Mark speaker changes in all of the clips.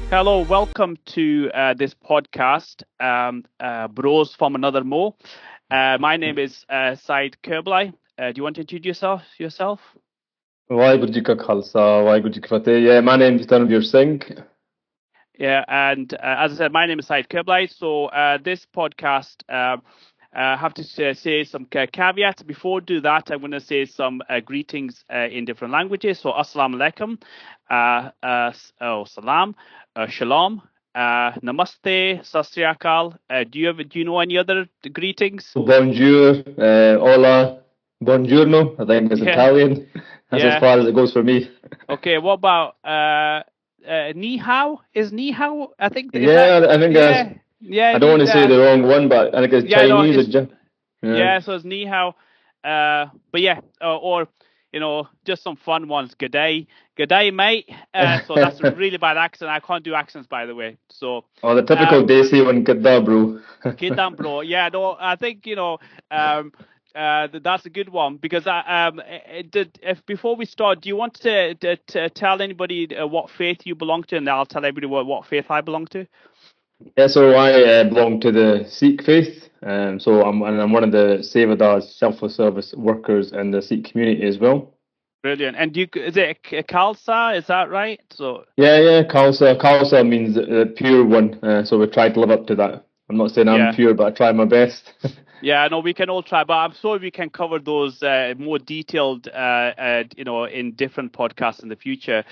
Speaker 1: Hello, welcome to this podcast, Bros from Another Mo. My name is Syed Kerblai. Do you want to introduce yourself?
Speaker 2: Waheguru ji ਕਾ ਖਾਲਸਾ ਵਾਹਿਗੁਰੂ ਜੀ ਕੀ ਫਤਿਹ Yeah, my name is Dharmveer Singh.
Speaker 1: Yeah, and as I said, my name is Syed Kerblai. So this podcast, have to say some caveats. Before do that, I'm going to say some greetings in different languages. So, Assalamu alaikum, salam, shalom, namaste, sastriakal. Do you know any other greetings?
Speaker 2: Bonjour, hola, buongiorno. I think it's
Speaker 1: Yeah,
Speaker 2: Italian. That's as
Speaker 1: yeah.
Speaker 2: far as it goes for me.
Speaker 1: Okay, what about ni hao? Is ni hao? I think is that
Speaker 2: Yeah, I think
Speaker 1: yeah, yeah,
Speaker 2: I don't want to say the wrong one, but I think it's
Speaker 1: yeah, no,
Speaker 2: Chinese.
Speaker 1: it's
Speaker 2: Yeah.
Speaker 1: yeah, so it's ni hao. But yeah, or just some fun ones. Good day, mate. So that's a really bad accent. I can't do accents, by the way. So,
Speaker 2: Oh, the typical Desi one, kidda, bro.
Speaker 1: kid down, bro. Yeah, no, I think that's a good one because if before we start, do you want to tell anybody what faith you belong to, and I'll tell everybody what faith I belong to.
Speaker 2: Yeah, so I belong to the Sikh faith. I'm one of the Sevadars, selfless service workers in the Sikh community as well.
Speaker 1: Brilliant. And is it Khalsa? Is that right? So
Speaker 2: Yeah, Khalsa. Khalsa means the pure one. So we try to live up to that. I'm not saying I'm
Speaker 1: yeah.
Speaker 2: pure, but I try my best.
Speaker 1: Yeah, no, we can all try, but I'm sure we can cover those more detailed, in different podcasts in the future.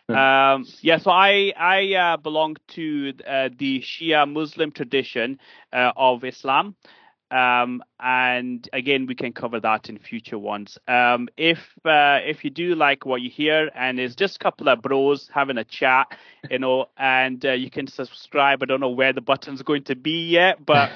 Speaker 1: Yeah, so I belong to the Shia Muslim tradition of Islam. And again, we can cover that in future ones. If you do like what you hear, and it's just a couple of bros having a chat, and you can subscribe. I don't know where the button's going to be yet, but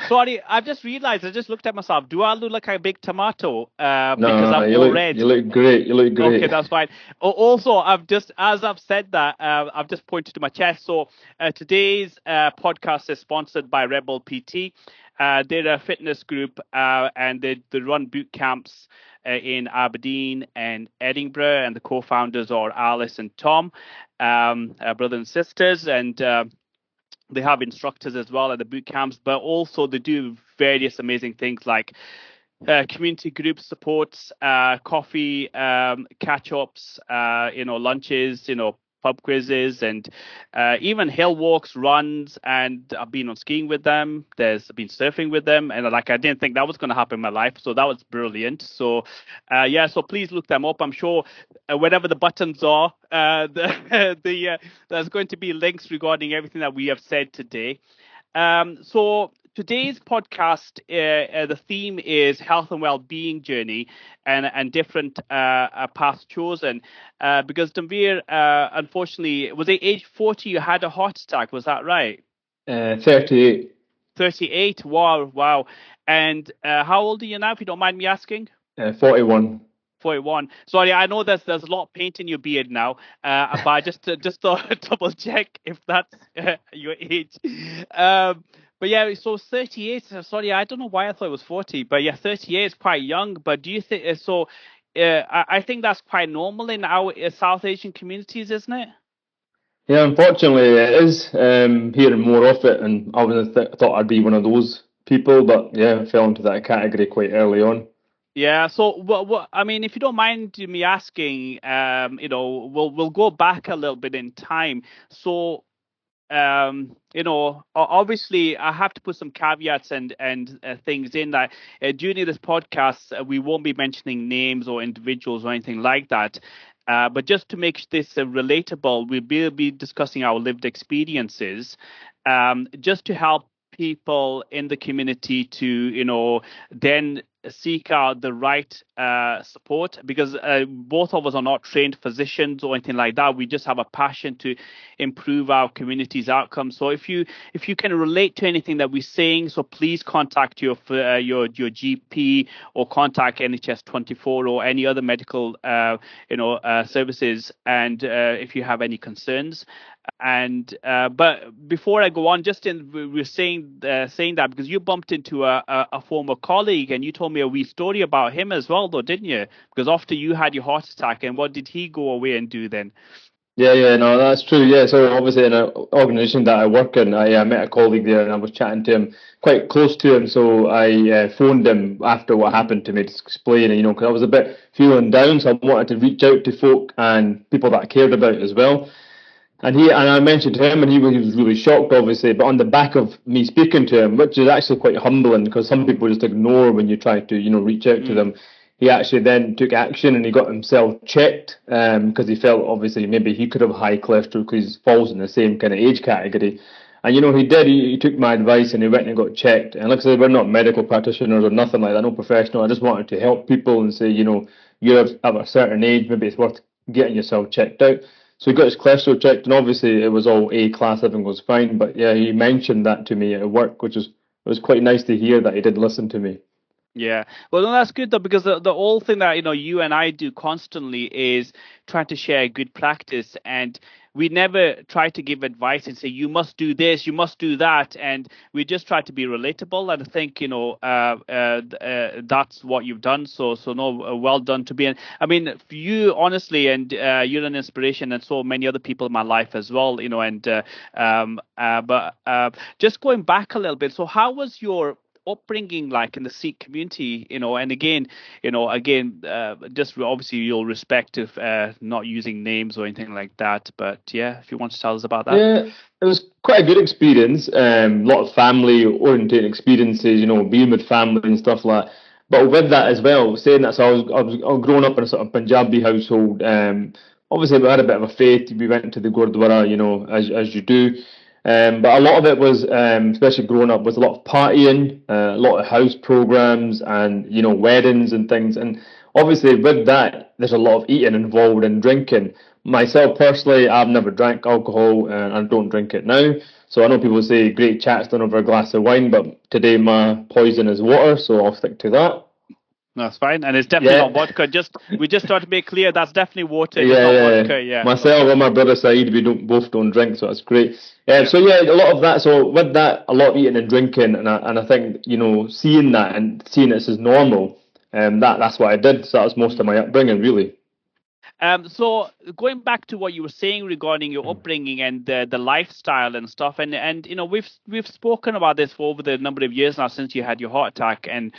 Speaker 1: sorry, I've just realized. I just looked at myself. Do I look like a big tomato? Because
Speaker 2: No,
Speaker 1: I'm all red.
Speaker 2: you look great. You look great.
Speaker 1: Okay, that's fine. Also, as I've said that, I've just pointed to my chest. So today's podcast is sponsored by Rebel PT. They're a fitness group, and they run boot camps in Aberdeen and Edinburgh. And the co-founders are Alice and Tom, brothers and sisters, and they have instructors as well at the boot camps. But also they do various amazing things like community group supports, coffee, catch-ups, lunches, pub quizzes, and even hill walks, runs. And I've been on skiing with them. There's been surfing with them, and I didn't think that was going to happen in my life, so that was brilliant. So, yeah, so please look them up. I'm sure wherever the buttons are, there's going to be links regarding everything that we have said today. So today's podcast, the theme is health and well-being journey and different paths chosen. Because Dharmveer, unfortunately, was it age 40 you had a heart attack? Was that right?
Speaker 2: 38.
Speaker 1: 38. Wow, wow. And how old are you now, if you don't mind me asking?
Speaker 2: 41.
Speaker 1: 41. Sorry, I know there's a lot of paint in your beard now, but I just to double check if that's your age. But yeah, so 38. Sorry, I don't know why I thought it was 40, but yeah, 38 is quite young. But do you think so? I think that's quite normal in our South Asian communities, isn't it?
Speaker 2: Yeah, unfortunately it is. Hearing more of it, and I was thought I'd be one of those people, but yeah, I fell into that category quite early on.
Speaker 1: Yeah. So, what I mean, if you don't mind me asking, we'll go back a little bit in time. So, obviously, I have to put some caveats and things in that during this podcast, we won't be mentioning names or individuals or anything like that. But just to make this relatable, we'll be discussing our lived experiences, just to help people in the community to, then seek out the right support, because both of us are not trained physicians or anything like that. We just have a passion to improve our community's outcomes. So if you can relate to anything that we're saying, so please contact your GP or contact NHS 24 or any other medical services, and if you have any concerns. And but before I go on, Justin, we're saying that because you bumped into a former colleague, and you told me a wee story about him as well, though, didn't you? Because after you had your heart attack, and what did he go away and do then?
Speaker 2: Yeah, no, that's true. Yeah, so obviously in an organisation that I work in, I met a colleague there, and I was chatting to him, quite close to him. So I phoned him after what
Speaker 1: Hmm.
Speaker 2: happened to me to explain, because I was a bit feeling down, so I wanted to reach out to folk and people that I cared about as well. And I mentioned to him, and he was really shocked, obviously. But on the back of me speaking to him, which is actually quite humbling, because some people just ignore when you try to, reach out to
Speaker 1: Mm.
Speaker 2: them. He actually then took action and he got himself checked, because he felt obviously maybe he could have high cholesterol because he falls in the same kind of age category. And he did. He took my advice and he went and got checked. And like I said, we're not medical practitioners or nothing like that, no professional. I just wanted to help people and say, you're at a certain age, maybe it's worth getting yourself checked out. So he got his cholesterol checked, and obviously it was all A class, everything was fine. But yeah, he mentioned that to me at work, which was it was quite nice to hear that he did listen to me.
Speaker 1: Yeah. Well, no, that's good though, because the whole thing that you and I do constantly is trying to share good practice, and we never try to give advice and say you must do this, you must do that, and we just try to be relatable. And I think that's what you've done. So no, well done to be. I mean, for you honestly, and you're an inspiration, and so many other people in my life as well. And but just going back a little bit. So how was your upbringing like in the Sikh community, and again, just obviously you'll respect if not using names or anything like that, but yeah, if you want to tell us about that.
Speaker 2: Yeah, it was quite a good experience. A lot of family oriented experiences, being with family and stuff like that. But with that as well, saying that, so I was growing up in a sort of Punjabi household. Obviously, we had a bit of a faith. We went to the Gurdwara, as you do. But a lot of it was, especially growing up, was a lot of partying, a lot of house programs, and weddings and things. And obviously, with that, there's a lot of eating involved and drinking. Myself personally, I've never drank alcohol, and I don't drink it now. So I know people say great chat's done over a glass of wine, but today my poison is water, so I'll stick to that.
Speaker 1: No, that's fine, and it's definitely not
Speaker 2: Yeah,
Speaker 1: vodka. Just we just try to make clear that's definitely water, just
Speaker 2: yeah,
Speaker 1: not
Speaker 2: yeah.
Speaker 1: vodka. Yeah,
Speaker 2: Myself
Speaker 1: okay.
Speaker 2: and my brother Syed, we don't drink, so that's great.
Speaker 1: Yeah.
Speaker 2: So yeah, a lot of that. So with that, a lot of eating and drinking, and I think seeing that and seeing this as normal, that's what I did. So that was most of my
Speaker 1: Mm.
Speaker 2: upbringing, really.
Speaker 1: So going back to what you were saying regarding your upbringing and the lifestyle and stuff, and we've spoken about this for over the number of years now since you had your heart attack, and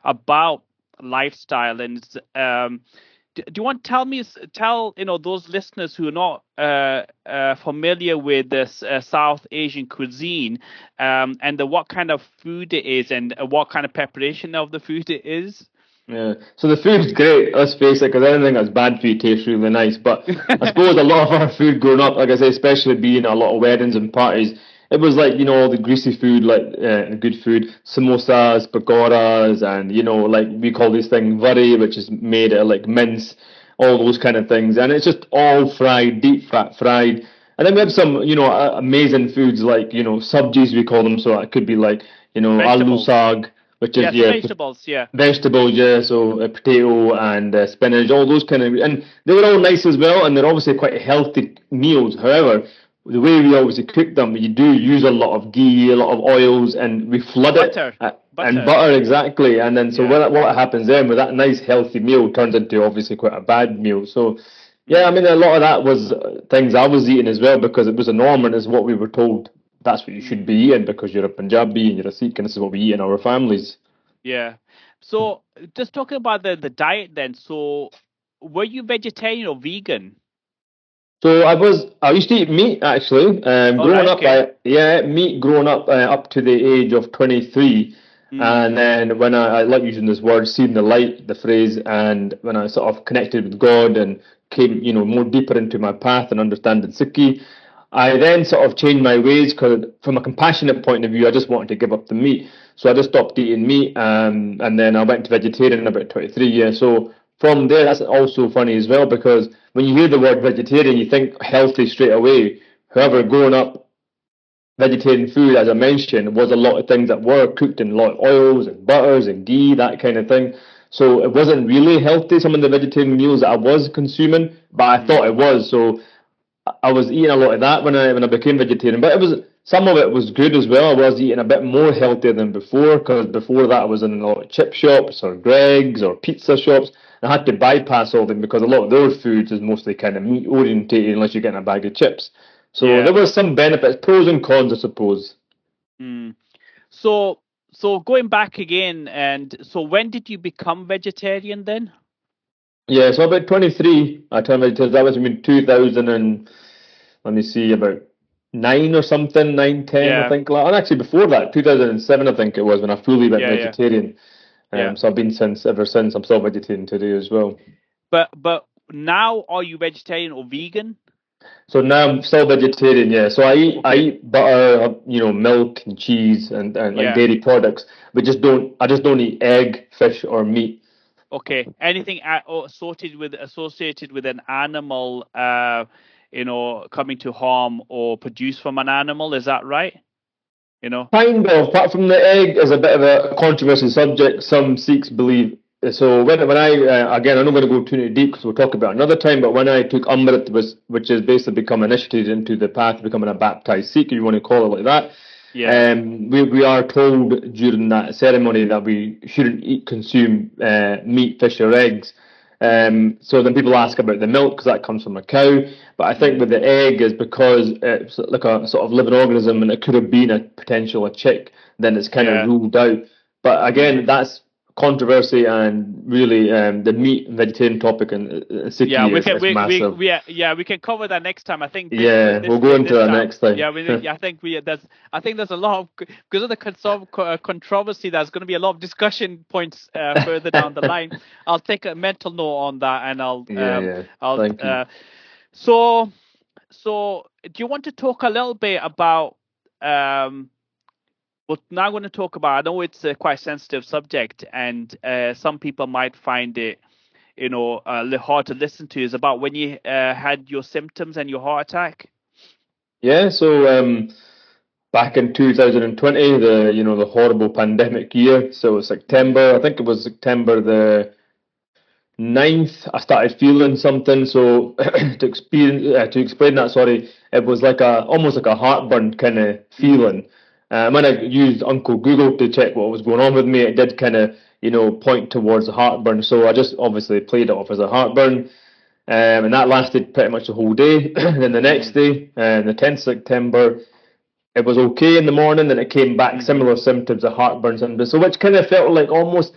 Speaker 1: about lifestyle. And do you want to tell those listeners who are not familiar with this South Asian cuisine, and what kind of food it is, and what kind of preparation of the food it is?
Speaker 2: Yeah. So the food's great. Let's face it, because anything that's bad for you tastes really nice. But I suppose a lot of our food growing up, like I say, especially being at a lot of weddings and parties, it was like all the greasy food, like good food, samosas, pakoras, and like we call this thing vare, which is made out of like mince, all those kind of things, and it's just all fried, deep fat fried. And then we have some, amazing foods like subjis we call them. So it could be like aloo
Speaker 1: Vegetables.
Speaker 2: sag, which is
Speaker 1: Yeah, so
Speaker 2: yeah,
Speaker 1: vegetables. Yeah.
Speaker 2: vegetables, yeah, so potato and spinach, all those kind of, and they were all nice as well, and they're obviously quite healthy meals. However, the way we obviously cook them, you do use a lot of ghee, a lot of oils, and we flood it
Speaker 1: Butter.
Speaker 2: and
Speaker 1: Butter.
Speaker 2: butter exactly, and then so
Speaker 1: Yeah.
Speaker 2: what happens then with that nice healthy meal turns into obviously quite a bad meal. So yeah, I
Speaker 1: Mm,
Speaker 2: mean a lot of that was things I was eating as well because it was a norm and is what we were told that's what you should
Speaker 1: mm,
Speaker 2: be eating because you're a Punjabi and you're a Sikh and this is what we eat in our families.
Speaker 1: yeah. So just talking about the diet then. So were you vegetarian or vegan?
Speaker 2: So I used to eat meat actually.
Speaker 1: All
Speaker 2: Growing
Speaker 1: right.
Speaker 2: up,
Speaker 1: Okay.
Speaker 2: meat growing up to the age of 23.
Speaker 1: Mm,
Speaker 2: And then when I like using this word, seeing the light, the phrase, and when I sort of connected with God and came, more deeper into my path and understanding Sikhi, I then sort of changed my ways because from a compassionate point of view, I just wanted to give up the meat. So I just stopped eating meat, and then I went to vegetarian about 23 years. So from there, that's also funny as well because when you hear the word vegetarian, you think healthy straight away. However,
Speaker 1: mm,
Speaker 2: growing up, vegetarian food, as I mentioned, was a lot of things that were cooked in a lot of oils and butters and ghee, that kind of thing. So it wasn't really healthy, some of the vegetarian meals that I was consuming, but I thought
Speaker 1: mm,
Speaker 2: it was. So I was eating a lot of that when I became vegetarian, but it was some of it was good as well. I was eating a bit more healthier than before because before that I was in a lot of chip shops or Greggs or pizza shops, I had to bypass all them because a lot of those foods is mostly kind of meat orientated unless you're getting a bag of chips. So
Speaker 1: Yeah.
Speaker 2: there was some benefits, pros and cons, I suppose.
Speaker 1: Mm. So so going back again, and so when did you become vegetarian then?
Speaker 2: Yeah, so about 23, I turned vegetarian. That was in 2000 and, let me see, about 9 or something, 9, 10, I
Speaker 1: Yeah.
Speaker 2: think. And actually before that, 2007, I think it was when I fully went
Speaker 1: Yeah. Yeah.
Speaker 2: vegetarian.
Speaker 1: Yeah.
Speaker 2: So I've been ever since. I'm still vegetarian today as well.
Speaker 1: But now are you vegetarian or vegan?
Speaker 2: So now I'm still vegetarian, yeah. So I
Speaker 1: Okay.
Speaker 2: eat butter, milk and cheese and like
Speaker 1: Yeah.
Speaker 2: dairy products, but I just don't eat egg, fish or meat.
Speaker 1: Okay. Anything associated with an animal, coming to harm or produced from an animal, is that right? You know?
Speaker 2: Kind of, apart from the egg is a bit of a controversial subject. Some Sikhs believe. So when I again, I'm not going to go too deep because we'll talk about it another time. But when I took Amrit, which is basically become initiated into the path of becoming a baptized Sikh, if you want to call it like that,
Speaker 1: Yeah.
Speaker 2: we are told during that ceremony that we shouldn't consume meat, fish, or eggs.
Speaker 1: Mm,
Speaker 2: So then people ask about the milk because that comes from a cow. But I think
Speaker 1: mm,
Speaker 2: with the egg is because it's like a sort of living organism and it could have been a potential a chick, then it's kind of
Speaker 1: yeah.
Speaker 2: ruled out. But
Speaker 1: Mm.
Speaker 2: again, that's controversy and really the meat and vegetarian topic and
Speaker 1: Yeah,
Speaker 2: Sikhi
Speaker 1: we can
Speaker 2: is massive.
Speaker 1: we can cover that next time. I think
Speaker 2: Yeah, we'll go into
Speaker 1: this
Speaker 2: that
Speaker 1: time.
Speaker 2: next time.
Speaker 1: Yeah, I think there's a lot of because of the controversy. There's going to be a lot of discussion points further down the line. I'll take a mental note on that, and
Speaker 2: Yeah, yeah.
Speaker 1: I'll
Speaker 2: Thank you.
Speaker 1: so do you want to talk a little bit about what now I'm going to talk about? I know it's a quite sensitive subject, and some people might find it hard to listen to, is about when you had your symptoms and your heart attack.
Speaker 2: Yeah, so back in 2020, the horrible pandemic year. So
Speaker 1: Mm,
Speaker 2: September, I think it was September the 9th, I started feeling something. So to explain that, sorry, it was like a almost like a heartburn kind of
Speaker 1: mm,
Speaker 2: feeling. When I used Uncle Google to check what was going on with me, it did kind of point towards heartburn. So I just obviously played it off as a heartburn. And that lasted pretty much the whole day. And then the next
Speaker 1: mm,
Speaker 2: day, the 10th September, it was okay in the morning, then it came back
Speaker 1: mm,
Speaker 2: similar symptoms of heartburn symptoms. So which kind of felt like almost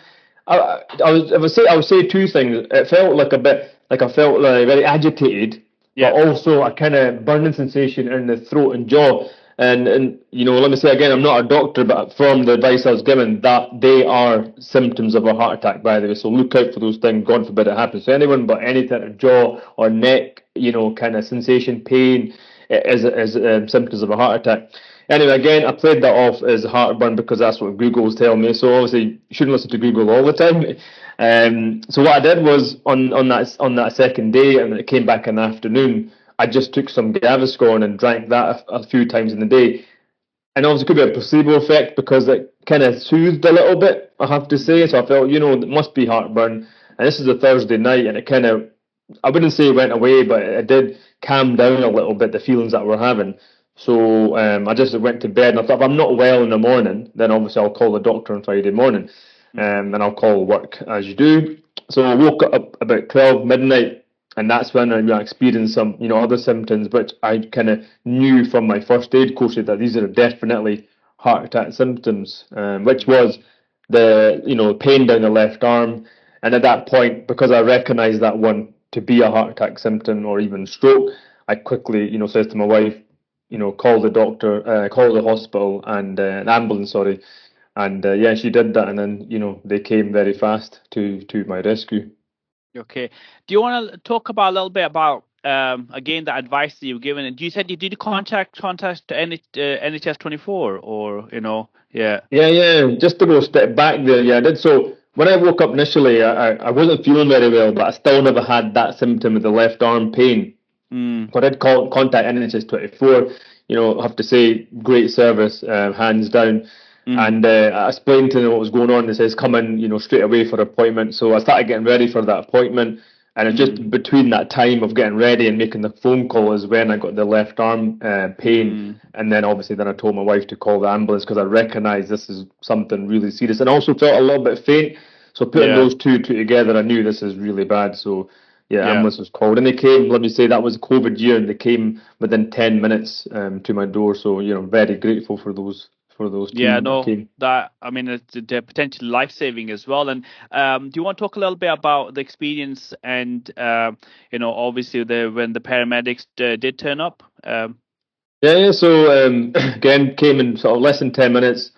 Speaker 2: I would say two things. It felt like a bit like I felt like very agitated, but
Speaker 1: yeah.
Speaker 2: also a kind of burning sensation in the throat and jaw. And let me say again, I'm not a doctor, but from the advice I was given, that they are symptoms of a heart attack, by the way. So look out for those things. God forbid it happens to anyone, but any type of jaw or neck, kind of sensation, pain, is symptoms of a heart attack. Anyway, again, I played that off as heartburn because that's what Google's telling me. So obviously, you shouldn't listen to Google all the time. So what I did was on that second day, and it came back in the afternoon. I just took some Gaviscon and drank that a few times in the day. And obviously, it could be a placebo effect because it kind of soothed a little bit, I have to say. So I felt, it must be heartburn. And this is a Thursday night, and it kind of, I wouldn't say it went away, but it did calm down a little bit, the feelings that we're having. So I just went to bed, and I thought, if I'm not well in the morning, then obviously I'll call the doctor on Friday morning,
Speaker 1: Mm,
Speaker 2: and I'll call work as you do. So I woke up about 12 midnight, and that's when I experienced some, other symptoms, which I kind of knew from my first aid courses that these are definitely heart attack symptoms, which
Speaker 1: mm,
Speaker 2: was the, pain down the left arm. And at that point, because I recognised that one to be a heart attack symptom or even stroke, I quickly, says to my wife, call the doctor, call the hospital and an ambulance, sorry. And yeah, she did that, and then they came very fast to my rescue.
Speaker 1: okay. Do you want to talk about a little bit about again the advice that you've given? And you said you did contact NHS 24, or yeah.
Speaker 2: Yeah, yeah. Just to go a step back there, yeah, I did. So when I woke up initially, I wasn't feeling very well, but I still never had that symptom of the left arm pain.
Speaker 1: Mm,
Speaker 2: So I did contact NHS 24. I have to say, great service, hands down.
Speaker 1: mm,
Speaker 2: And I explained to them what was going on. They says, come in, straight away for appointment. So I started getting ready for that appointment. And it's
Speaker 1: mm,
Speaker 2: just between that time of getting ready and making the phone call is when I got the left arm pain.
Speaker 1: mm,
Speaker 2: And then obviously then I told my wife to call the ambulance because I recognised this is something really serious. And I also felt a little bit faint. So putting
Speaker 1: Yeah.
Speaker 2: those two together, I knew this is really bad. So yeah,
Speaker 1: Yeah.
Speaker 2: ambulance was called, and they came. Let me say that was COVID year, and they came within 10 minutes to my door. So very grateful for those
Speaker 1: Yeah,
Speaker 2: team that
Speaker 1: no,
Speaker 2: came.
Speaker 1: that I mean, they're potentially life-saving as well. And do you want to talk a little bit about the experience and obviously when the paramedics did turn up?
Speaker 2: Yeah. So again, came in sort of less than 10 minutes.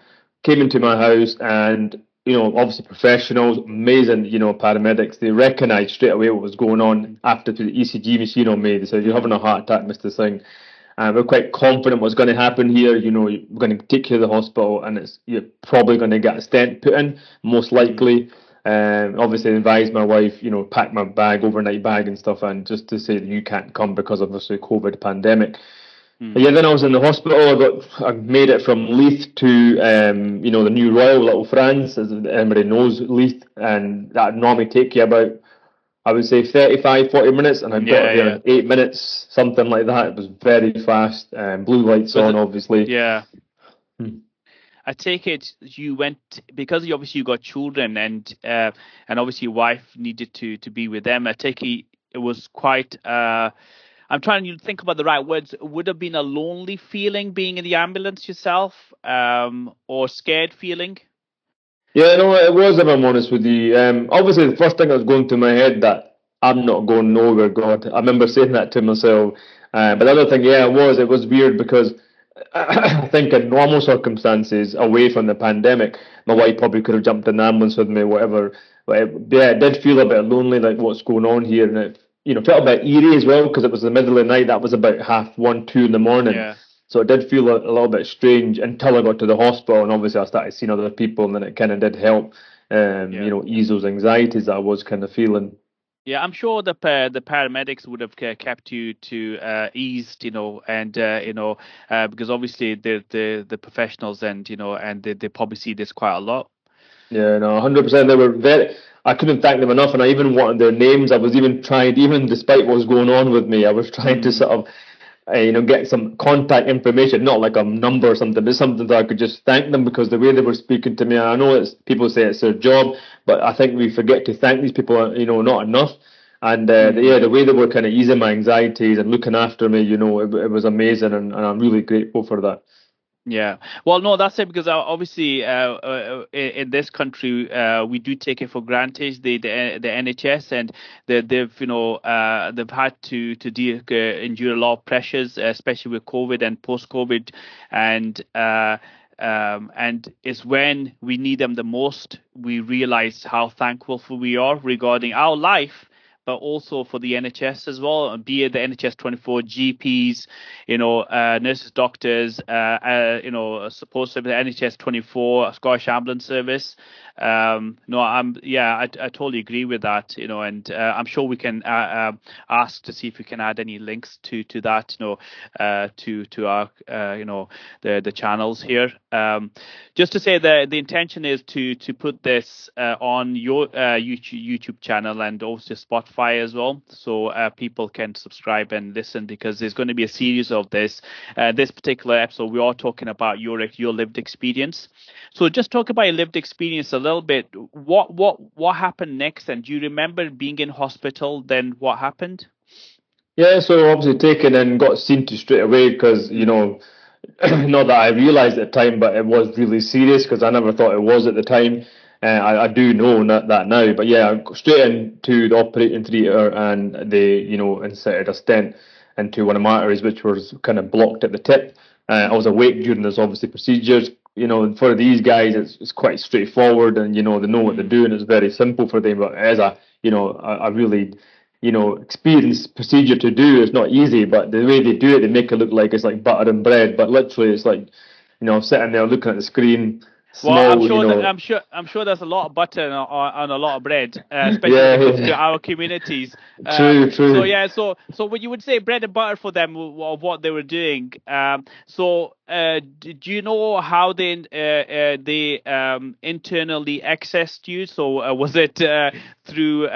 Speaker 2: Came into my house, and obviously professionals, amazing, paramedics. They recognised straight away what was going on after the ECG machine on me. They said, "You're
Speaker 1: Mm,
Speaker 2: having a heart attack, Mr. Singh." We're quite confident what's going to happen here. We're going to take you to the hospital, and you're probably going to get a stent put in, most
Speaker 1: mm,
Speaker 2: likely. Obviously, advised my wife, pack my bag, overnight bag, and stuff, and just to say that you can't come because of obviously COVID pandemic.
Speaker 1: mm.
Speaker 2: Yeah, then I was in the hospital. I made it from Leith to the New Royal, Little France, as everybody knows Leith, and that normally take you about, I would say, 35, 40 minutes, and I got
Speaker 1: Yeah,
Speaker 2: there
Speaker 1: yeah.
Speaker 2: in 8 minutes, something like that. It was very fast. Blue lights
Speaker 1: Was
Speaker 2: on,
Speaker 1: it?
Speaker 2: obviously.
Speaker 1: Yeah.
Speaker 2: Hmm.
Speaker 1: I take it you went because you obviously you got children and obviously your wife needed to be with them. I take it was quite. I'm trying to think about the right words. Would have been a lonely feeling being in the ambulance yourself, or scared feeling.
Speaker 2: Yeah, no, it was, if I'm honest with you. Obviously, the first thing that was going through my head that I'm not going nowhere, God. I remember saying that to myself. But the other thing, yeah, it was weird because I think in normal circumstances, away from the pandemic, my wife probably could have jumped in the ambulance with me, whatever. But yeah, it did feel a bit lonely, like what's going on here, and it felt a bit eerie as well because it was the middle of the night. That was about half one, 2 in the morning.
Speaker 1: Yeah,
Speaker 2: So it did feel a little bit strange until I got to the hospital, and obviously I started seeing other people, and then it kind of did help,
Speaker 1: yeah.
Speaker 2: ease those anxieties that I was kind of feeling.
Speaker 1: Yeah, I'm sure the paramedics would have kept you to eased, and because obviously the professionals and they probably see this quite a lot.
Speaker 2: Yeah, no, 100%. They were very. I couldn't thank them enough, and I even wanted their names. I was even trying, even despite what was going on with me, I was trying to
Speaker 1: Mm,
Speaker 2: sort of, get some contact information, not like a number or something, but something that I could just thank them because the way they were speaking to me. I know it's people say it's their job, but I think we forget to thank these people, not enough. And
Speaker 1: mm.
Speaker 2: yeah, the way they were kind of easing my anxieties and looking after me, it was amazing, and I'm really grateful for that.
Speaker 1: Yeah. Well, no, that's it because obviously in this country we do take it for granted the NHS and they've had to endure a lot of pressures, especially with COVID and post-COVID, and it's when we need them the most we realize how thankful we are regarding our life. But also for the NHS as well, be it the NHS 24 GPs, nurses, doctors, supposed to be the NHS 24, Scottish Ambulance Service. No, I totally agree with that, and I'm sure we can ask to see if we can add any links to that, to our, the channels here. Just to say the intention is to put this on your YouTube channel and also Spotify as well, so people can subscribe and listen because there's going to be a series of this. This particular episode, we are talking about your lived experience. So just talk about your lived experience a little bit. What happened next? And do you remember being in hospital? Then what happened?
Speaker 2: Yeah, so obviously taken and got seen to straight away because,
Speaker 1: Mm,
Speaker 2: not that I realised at the time, but it was really serious because I never thought it was at the time. I do know that now, but yeah, I got straight into the operating theatre and they, inserted a stent into one of my arteries, which was kind of blocked at the tip. I was awake during this obviously procedures. For these guys, it's quite straightforward, and they know what they're
Speaker 1: mm.
Speaker 2: doing. It's very simple for them, but as a really experienced procedure to do. It's not easy, but the way they do it, they make it look like it's like butter and bread. But literally, it's like, sitting there looking at the screen,
Speaker 1: Well, I'm
Speaker 2: small,
Speaker 1: sure that I'm sure there's a lot of butter on a lot of bread, especially when
Speaker 2: yeah,
Speaker 1: it comes to
Speaker 2: yeah,
Speaker 1: our communities.
Speaker 2: true,
Speaker 1: So
Speaker 2: true.
Speaker 1: yeah, so what you would say bread and butter for them of what they were doing. Do you know how they internally accessed you? So was it through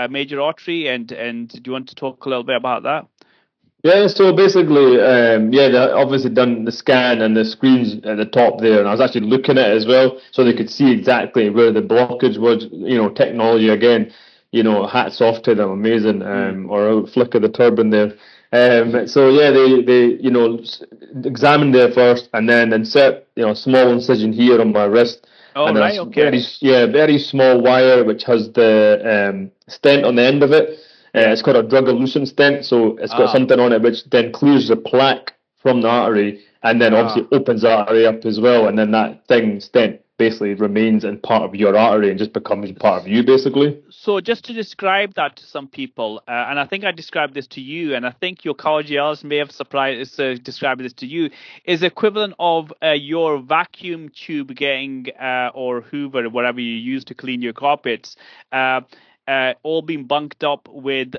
Speaker 1: major artery? And do you want to talk a little bit about that?
Speaker 2: Yeah, so basically, yeah, they obviously done the scan and the screens at the top there, and I was actually looking at it as well, so they could see exactly where the blockage was. Technology again, hats off to them, amazing.
Speaker 1: Mm.
Speaker 2: Or a flick of the turban there. So yeah, they examined there first, and then insert a small incision here on my wrist,
Speaker 1: Oh,
Speaker 2: and then
Speaker 1: right.
Speaker 2: a
Speaker 1: Okay.
Speaker 2: very small wire which has the stent on the end of it.
Speaker 1: Yeah.
Speaker 2: It's got a drug elution stent, so it's got
Speaker 1: Ah.
Speaker 2: something on it which then clears the plaque from the artery, and then obviously
Speaker 1: Ah.
Speaker 2: opens the artery up as well, and then that thing stent basically remains in part of your artery and just becomes part of you basically.
Speaker 1: So just to describe that to some people, and I think I described this to you, and I think your cardiologist may have described this to you, is equivalent of your vacuum tube getting or Hoover, whatever you use to clean your carpets, uh, all being bunked up with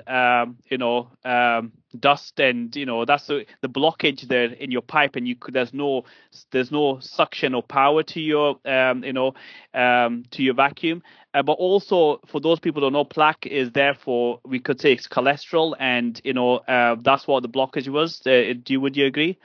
Speaker 1: dust, and that's the blockage there in your pipe, and there's no suction or power to your to your vacuum. But also for those people who don't know, plaque is therefore we could say it's cholesterol, and that's what the blockage was. Would you agree?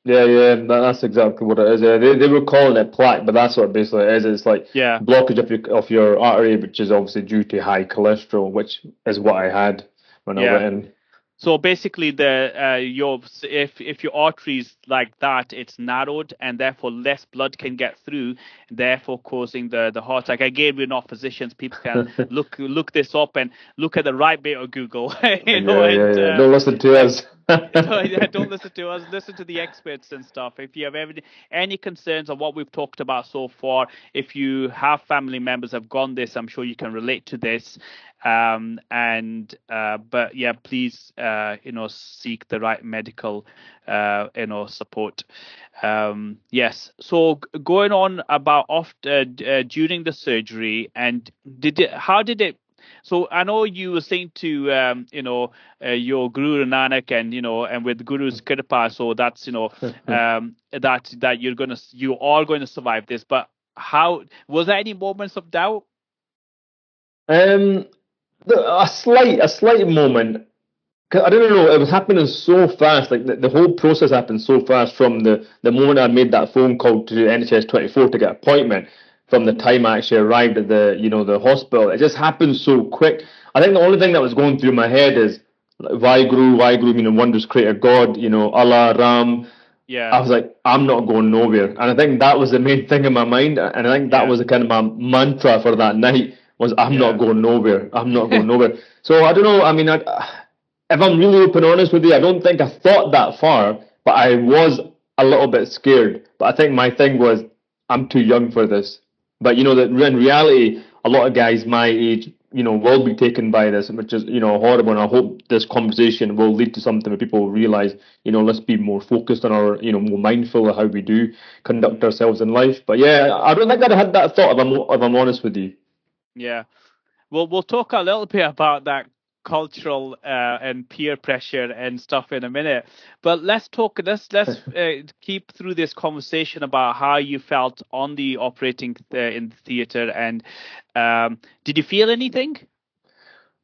Speaker 2: Yeah, yeah, that's exactly what it is. Yeah, they were calling it plaque, but that's what it basically is. It's like
Speaker 1: Yeah,
Speaker 2: blockage of your artery, which is obviously due to high cholesterol, which is what I had when I
Speaker 1: yeah.
Speaker 2: went in.
Speaker 1: So basically, the your if your arteries like that, it's narrowed, and therefore less blood can get through, therefore causing the heart attack. Again, we're not physicians. People can look this up and look at the right bit of Google,
Speaker 2: Yeah, yeah,
Speaker 1: and
Speaker 2: yeah. Don't listen to
Speaker 1: and
Speaker 2: us.
Speaker 1: don't listen to us. Listen to the experts and stuff. If you have any concerns on what we've talked about so far, if you have family members have gone this, I'm sure you can relate to this. And but yeah, please seek the right medical support. Yes. So going on about after during the surgery, and how did it? So I know you were saying to your Guru Nanak, and and with Guru's Kripa, so that's that you are going to survive this. But how was there any moments of doubt?
Speaker 2: um, a slight moment. 'Cause I don't know. It was happening so fast. Like the whole process happened so fast from the moment I made that phone call to NHS 24 to get an appointment, from the time I actually arrived at the hospital. It just happened so quick. I think the only thing that was going through my head is like, why Guru, meaning wonders creator God, Allah, Ram. I
Speaker 1: Yeah,
Speaker 2: was like, I'm not going nowhere. And I think that was the main thing in my mind. And I think that
Speaker 1: yeah,
Speaker 2: was the kind of my mantra for that night was I'm not
Speaker 1: yeah.
Speaker 2: going nowhere. I'm not going nowhere. So I don't know. I mean, if I'm really open honest with you, I don't think I thought that far, but I was a little bit scared. But I think my thing was I'm too young for this. But that in reality, a lot of guys my age, will be taken by this, which is horrible. And I hope this conversation will lead to something where people will realize, let's be more focused on our, more mindful of how we do conduct
Speaker 1: Mm,
Speaker 2: ourselves in life. But yeah, I don't think I'd had that thought if I'm honest with you.
Speaker 1: yeah. We'll talk a little bit about that cultural and peer pressure and stuff in a minute. But let's keep through this conversation about how you felt on the operating in the theater, and did you feel anything?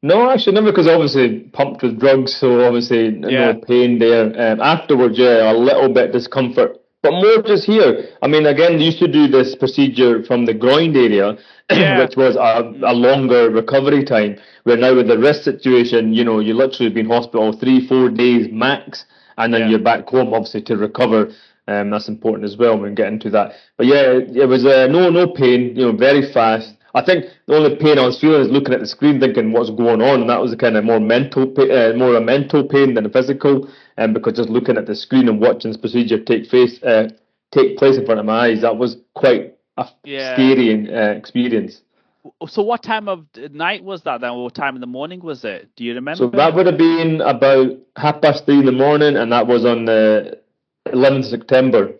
Speaker 2: No, actually, never, because obviously pumped with drugs, so obviously no
Speaker 1: Yeah,
Speaker 2: pain there. Afterwards, yeah, a little bit discomfort, but more just here. I mean, again, they used to do this procedure from the groin area,
Speaker 1: yeah,
Speaker 2: which was a
Speaker 1: mm,
Speaker 2: longer recovery time. Where now with the wrist situation, you literally been in hospital 3, 4 days max, and then
Speaker 1: yeah,
Speaker 2: you're back home, obviously to recover. That's important as well. We can get into that. But yeah, it was no pain. Very fast. I think the only pain I was feeling is looking at the screen, thinking what's going on, and that was a kind of more more a mental pain than a physical. Because just looking at the screen and watching this procedure take place in front of my eyes, that was quite a
Speaker 1: yeah.
Speaker 2: scary experience.
Speaker 1: So what time of night was that then? What time in the morning was it? Do you
Speaker 2: So
Speaker 1: remember?
Speaker 2: that would have been about 3:30 in the morning, and that was on the 11th of September.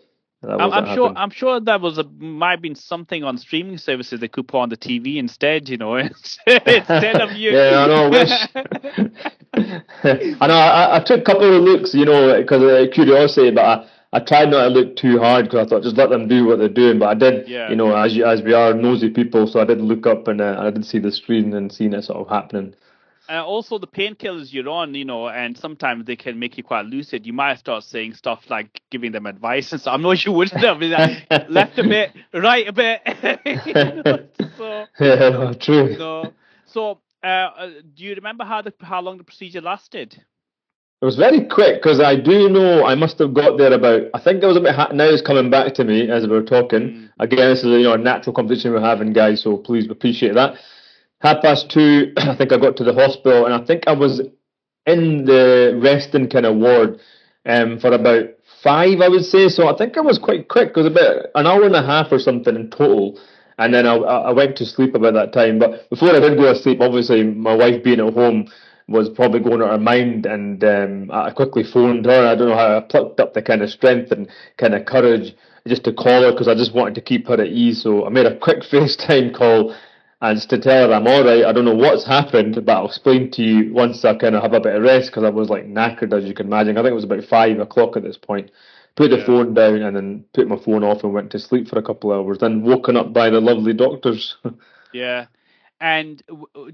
Speaker 2: That
Speaker 1: I'm sure.
Speaker 2: happened.
Speaker 1: I'm sure that might have been something on streaming services they could put on the TV instead. Instead of you.
Speaker 2: Yeah, I know. I wish. I know. I took a couple of looks, because of curiosity, but I tried not to look too hard because I thought just let them do what they're doing. But I did,
Speaker 1: Yeah.
Speaker 2: as we are nosy people, so I did look up and I did see the screen and seen it sort of happening.
Speaker 1: Also, the painkillers you're on, and sometimes they can make you quite lucid. You might start saying stuff like giving them advice and so I'm not sure you wouldn't have been left a bit, right a bit. So
Speaker 2: Yeah, no, true.
Speaker 1: no. So, do you remember how long the procedure lasted?
Speaker 2: It was very quick because I do know I must have got there about. I think it was about. Now it's coming back to me as we were talking.
Speaker 1: Mm,
Speaker 2: Again, this is a natural conversation we're having, guys. So please appreciate that. 2:30, I think I got to the hospital, and I think I was in the resting kind of ward for about 5, I would say. So I think I was quite quick. It was about an hour and a half or something in total. And then I went to sleep about that time. But before I did go to sleep, obviously my wife being at home was probably going out her mind, and I quickly phoned her. I don't know how I plucked up the kind of strength and kind of courage just to call her because I just wanted to keep her at ease. So I made a quick FaceTime call and just to tell her I'm all right. I don't know what's happened, but I'll explain to you once I kind of have a bit of rest because I was like knackered, as you can imagine. I think it was about 5 o'clock at this point. Put the
Speaker 1: yeah,
Speaker 2: phone down and then put my phone off and went to sleep for a couple of hours. Then woken up by the lovely doctors.
Speaker 1: yeah. And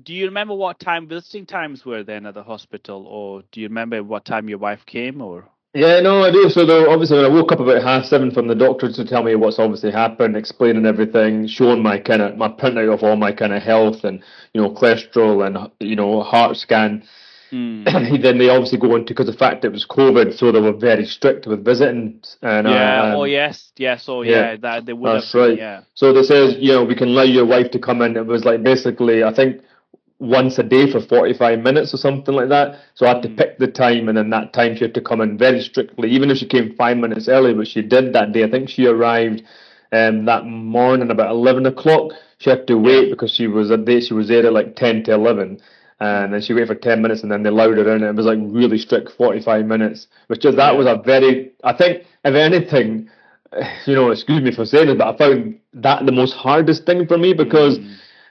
Speaker 1: do you remember what time visiting times were then at the hospital, or do you remember what time your wife came, or?
Speaker 2: Yeah, no, I do. So obviously, when I woke up about 7:30 from the doctor to tell me what's obviously happened, explaining everything, showing my printout of all my kind of health and cholesterol and heart scan.
Speaker 1: Mm.
Speaker 2: Then they obviously go into because the fact it was COVID, so they were very strict with visiting. And
Speaker 1: Yeah. Oh, yes. Yes. Oh,
Speaker 2: yeah,
Speaker 1: yeah. That they would have
Speaker 2: that's
Speaker 1: been.
Speaker 2: right.
Speaker 1: Yeah.
Speaker 2: So they says we can allow your wife to come in. It was like basically I think once a day for 45 minutes or something like that. So I had to
Speaker 1: Mm.
Speaker 2: pick the time, and then that time she had to come in very strictly, even if she came 5 minutes early, which she did that day. I think she arrived that morning about 11 o'clock. She had to
Speaker 1: Yeah.
Speaker 2: wait because she was there at like 10 to 11. And then
Speaker 1: Mm.
Speaker 2: she waited for 10 minutes and then they allowed her in. It was like really strict 45 minutes, that was
Speaker 1: Yeah.
Speaker 2: a very, I think, if anything, excuse me for saying this, but I found that the most hardest thing for me because
Speaker 1: Mm.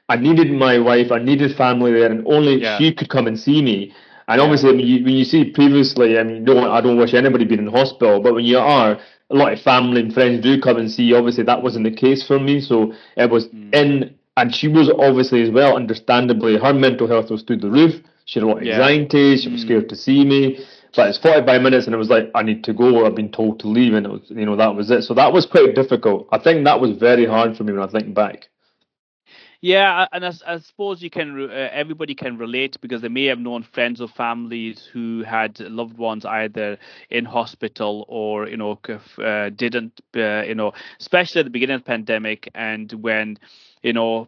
Speaker 2: I needed my wife, I needed family there, and only
Speaker 1: Yeah.
Speaker 2: she could come and see me. And
Speaker 1: Yeah.
Speaker 2: obviously, when you see previously, I mean, I don't wish anybody being in hospital, but when you are, a lot of family and friends do come and see you. Obviously, that wasn't the case for me, so it was
Speaker 1: Mm.
Speaker 2: in, and she was obviously as well, understandably, her mental health was through the roof. She had a lot of
Speaker 1: Yeah.
Speaker 2: anxiety, she was
Speaker 1: Mm.
Speaker 2: scared to see me. But it's 45 minutes, and it was like, I need to go, or I've been told to leave, and it was, that was it. So that was quite difficult. I think that was very hard for me when I think back.
Speaker 1: Yeah, and I suppose you can everybody can relate because they may have known friends or families who had loved ones either in hospital or didn't especially at the beginning of the pandemic and when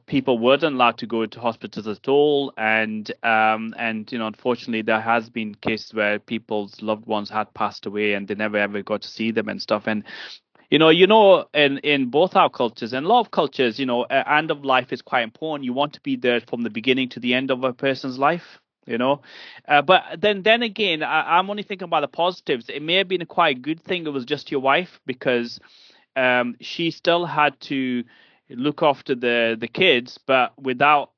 Speaker 1: people weren't allowed to go to hospitals at all and unfortunately there has been cases where people's loved ones had passed away and they never ever got to see them and stuff and in both our cultures and a lot of cultures, end of life is quite important. You want to be there from the beginning to the end of a person's life, but then again, I'm only thinking about the positives. It may have been a quite good thing. It was just your wife because she still had to look after the kids, but without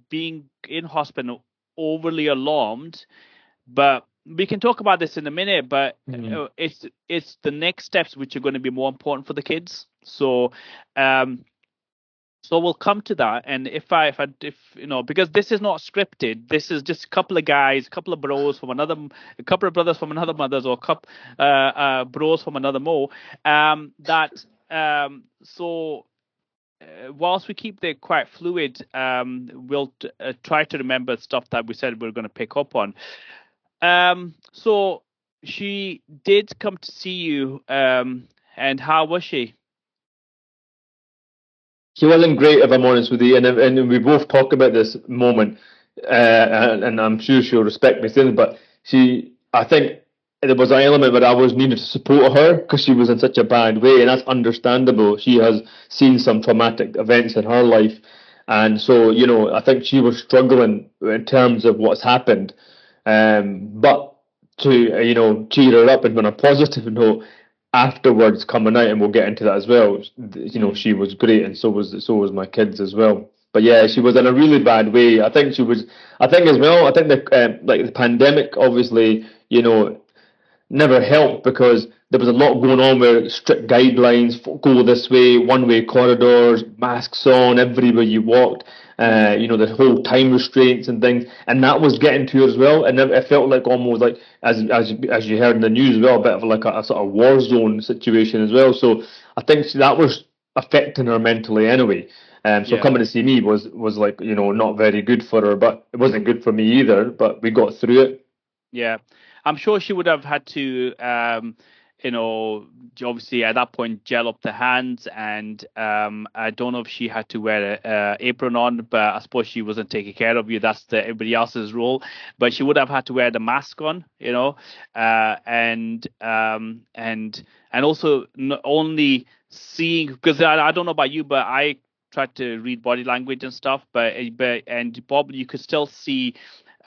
Speaker 1: being in hospital overly alarmed, but we can talk about this in a minute, but
Speaker 2: Mhm.
Speaker 1: it's the next steps which are going to be more important for the kids. So we'll come to that. And if because this is not scripted, this is just a couple of guys, a couple of bros from a couple of brothers from another mothers, or a couple bros from another mo. That so. Whilst we keep it quite fluid, we'll try to remember stuff that we said we're going to pick up on. So she did come to see you, and how was she?
Speaker 2: She wasn't great, if I'm honest with you, and we both talk about this moment, and I'm sure she'll respect me saying, but I think there was an element where I was needed to support her because she was in such a bad way, and that's understandable. She has seen some traumatic events in her life, and so I think she was struggling in terms of what's happened, but to cheer her up and on a positive note afterwards coming out, and we'll get into that as well.
Speaker 1: Mm,
Speaker 2: She was great, and so was my kids as well. But yeah, she
Speaker 1: mm,
Speaker 2: was in a really bad way. I think she was. I think as well. I think the pandemic, obviously, never helped because there was a lot going on with strict guidelines, go this way, one way corridors, masks on everywhere you walked. you know, the whole time restraints and things, and that was getting to her as well. And it felt like almost like, as you heard in the news as well, a bit of like a sort of war zone situation as well. So I think that was affecting her mentally anyway. So
Speaker 1: Yeah.
Speaker 2: coming to see me was like, you know, not very good for her, but it wasn't good for me either. But we got through it.
Speaker 1: Yeah, I'm sure she would have had to, you know, obviously at that point gel up the hands, and I don't know if she had to wear a apron on, but I suppose she wasn't taking care of you. That's everybody else's role. But she would have had to wear the mask on, you know, and also not only seeing, because I don't know about you, but I tried to read body language and stuff, but and probably you could still see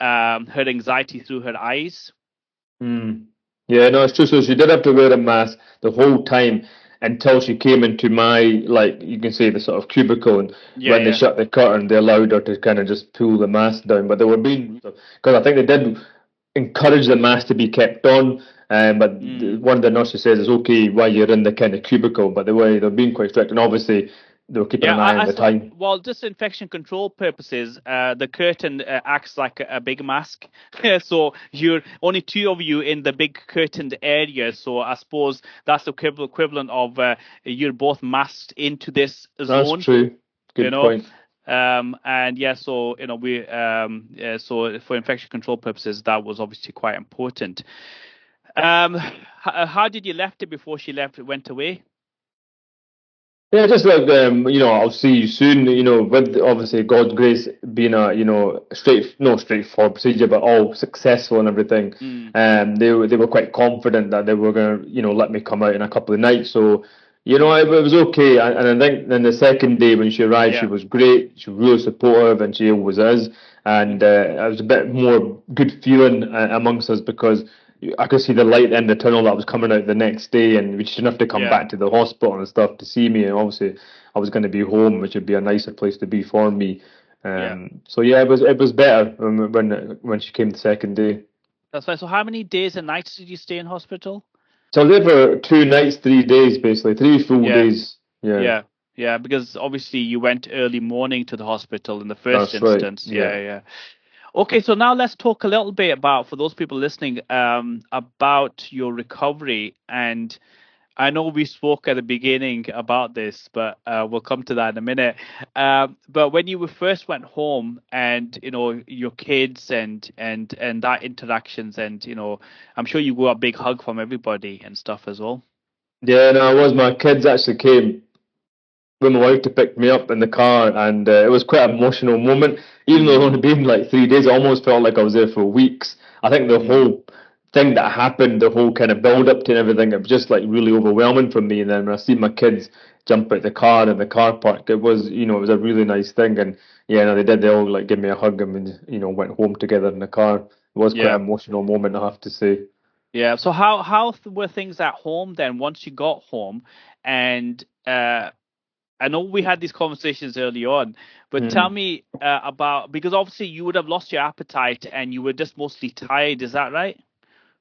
Speaker 1: her anxiety through her eyes.
Speaker 2: Mm. Yeah, no, it's true. So she did have to wear a mask the whole time until she came into my, like, you can say, the sort of cubicle. And
Speaker 1: Yeah,
Speaker 2: when they
Speaker 1: yeah.
Speaker 2: shut the curtain, they allowed her to kind of just pull the mask down. But they were being, because I think they did encourage the mask to be kept on. But
Speaker 1: Mm.
Speaker 2: one of the nurses says it's okay while you're in the kind of cubicle, but they're being quite strict. And obviously, they were keeping
Speaker 1: Yeah,
Speaker 2: an eye on
Speaker 1: I
Speaker 2: the
Speaker 1: saw.
Speaker 2: time.
Speaker 1: Well, just infection control purposes, the curtain acts like a big mask. So you're only two of you in the big curtained area. So I suppose that's the equivalent of you're both masked into this
Speaker 2: That's
Speaker 1: zone.
Speaker 2: true.
Speaker 1: You
Speaker 2: Good
Speaker 1: know,
Speaker 2: point.
Speaker 1: and yeah, so you know so for infection control purposes, that was obviously quite important. How did you left it before she went away?
Speaker 2: Yeah, just like you know, I'll see you soon. You know, with obviously God's grace being a, you know, no straightforward procedure, but all successful and everything.
Speaker 1: Mm,
Speaker 2: They were quite confident that they were gonna, you know, let me come out in a couple of nights. So, you know, it was okay. And I think then the second day when she arrived, she
Speaker 1: yeah.
Speaker 2: was great. She was really supportive, and she always is. And
Speaker 1: Hmm.
Speaker 2: it was a bit more good feeling amongst us because I could see the light in the tunnel that was coming out the next day, and we shouldn't have to come
Speaker 1: Yeah.
Speaker 2: back to the hospital and stuff to see me. And obviously, I was going to be home, which would be a nicer place to be for me.
Speaker 1: Yeah.
Speaker 2: So yeah, it was better when she came the second day.
Speaker 1: That's fine. So how many days and nights did you stay in hospital?
Speaker 2: So I was there for 2 nights, 3 days, basically 3 full
Speaker 1: Yeah.
Speaker 2: days. Yeah,
Speaker 1: Yeah. Yeah. Because obviously you went early morning to the hospital in the first
Speaker 2: that's right.
Speaker 1: instance.
Speaker 2: Yeah.
Speaker 1: Yeah. Yeah. Okay. So now let's talk a little bit about, for those people listening, about your recovery. And I know we spoke at the beginning about this, but we'll come to that in a minute. But when you first went home, and you know your kids and that interactions, and you know, I'm sure you got a big hug from everybody and stuff as well.
Speaker 2: Yeah, no, I was. My kids actually came with my wife to pick me up in the car, and it was quite an emotional moment. Even though it only
Speaker 1: Mm,
Speaker 2: been like 3 days, I almost felt like I was there for weeks. I think the
Speaker 1: mm,
Speaker 2: whole thing that happened, the whole kind of build up to and everything, it was just like really overwhelming for me. And then when I see my kids jump out the car in the car park, it was, you know, it was a really nice thing. And yeah, no, they did. They all like give me a hug and, you know, went home together in the car. It was quite
Speaker 1: yeah,
Speaker 2: an emotional moment, I have to say.
Speaker 1: yeah. So how were things at home then once you got home, and I know we had these conversations early on, but tell
Speaker 2: Hmm.
Speaker 1: me about, because obviously you would have lost your appetite and you were just mostly tired. Is that right?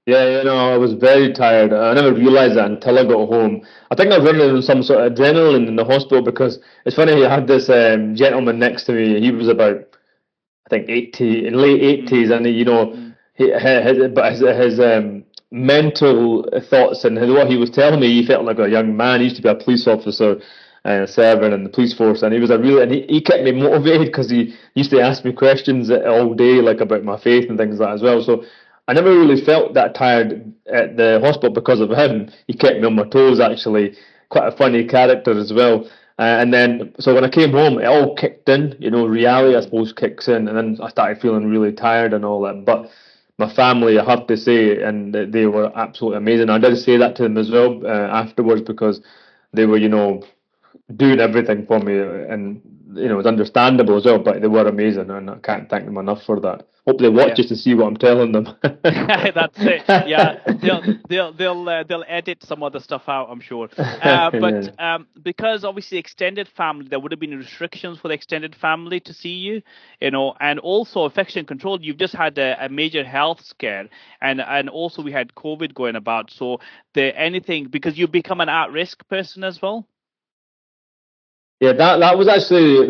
Speaker 2: Yeah, you know, I was very tired. I never realized that until I got home. I think I was running on some sort of adrenaline in the hospital because it's funny, I had this gentleman next to me. He was about, I think, 80, in late
Speaker 1: Mm,
Speaker 2: 80s, and you know,
Speaker 1: mm,
Speaker 2: but his mental thoughts and what he was telling me, he felt like a young man. He used to be a police officer serving in the police force, and he was a really, and he kept me motivated because he used to ask me questions all day, like about my faith and things like that as well. So I never really felt that tired at the hospital because of him. He kept me on my toes, actually. Quite a funny character as well. And then, so when I came home, it all kicked in. You know, reality, I
Speaker 1: mm.
Speaker 2: suppose, kicks in, and then I started feeling really tired and all that. But my family, I have to say, and they were absolutely amazing. I did say that to them as well afterwards because they were, you know, doing everything for me, and you know, it's understandable as well. But they were amazing, and I can't thank them enough for that. Hope they watch
Speaker 1: Yeah.
Speaker 2: just to see what I'm telling them.
Speaker 1: That's it. Yeah, they'll edit some other stuff out, I'm sure. But
Speaker 2: Yeah.
Speaker 1: because obviously extended family, there would have been restrictions for the extended family to see you, you know, and also infection control. You've just had a major health scare, and also we had COVID going about. So the anything, because you become an at-risk person as well.
Speaker 2: Yeah, that was actually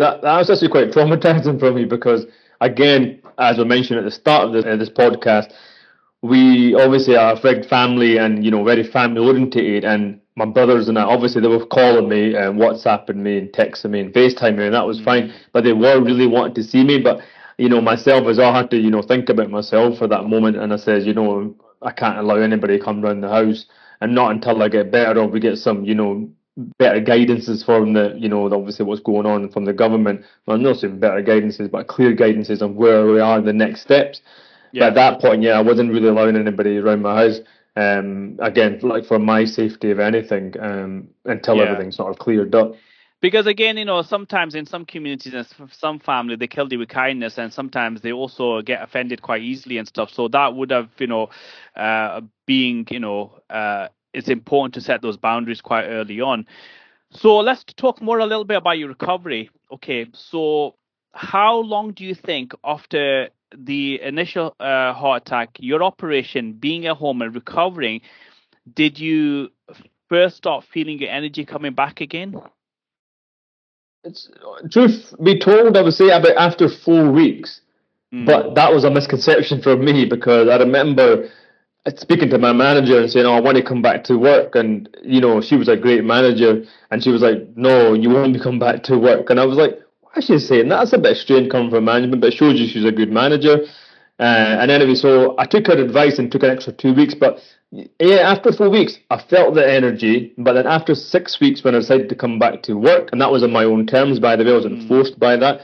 Speaker 2: quite traumatizing for me because, again, as I mentioned at the start of this podcast, we obviously are a big family and very family orientated. And my brothers and I, obviously, they were calling me and WhatsApping me and texting me and FaceTiming me, and that was fine.
Speaker 1: Mm,
Speaker 2: But they were really wanting to see me. But myself, as I had to think about myself for that moment, and I said, I can't allow anybody to come round the house, and not until I get better or we get some better guidances from obviously what's going on from the government. Well, I'm not saying better guidances, but clear guidances on where we are, the next steps. But at
Speaker 1: yeah,
Speaker 2: that point, yeah, I wasn't really allowing anybody around my house. Again, like for my safety, if anything, until
Speaker 1: yeah.
Speaker 2: everything sort of cleared up.
Speaker 1: Because again, sometimes in some communities and some family, they kill you with kindness, and sometimes they also get offended quite easily and stuff. So that would have, being, it's important to set those boundaries quite early on. So let's talk more a little bit about your recovery. Okay, so how long do you think after the initial heart attack, your operation, being at home and recovering, did you first start feeling your energy coming back again?
Speaker 2: It's truth be told, I would say about after 4 weeks. But
Speaker 1: Mm,
Speaker 2: that was a misconception for me because I remember speaking to my manager and saying, "Oh, I want to come back to work," and she was a great manager, and she was like, "No, you won't come back to work." And I was like, "Why is she saying that? That's a bit strange coming from management, but it shows you she's a good manager." And anyway, so I took her advice and took an extra 2 weeks. But yeah, after 4 weeks, I felt the energy. But then after 6 weeks, when I decided to come back to work, and that was on my own terms, by the way, I wasn't
Speaker 1: mm,
Speaker 2: forced by that.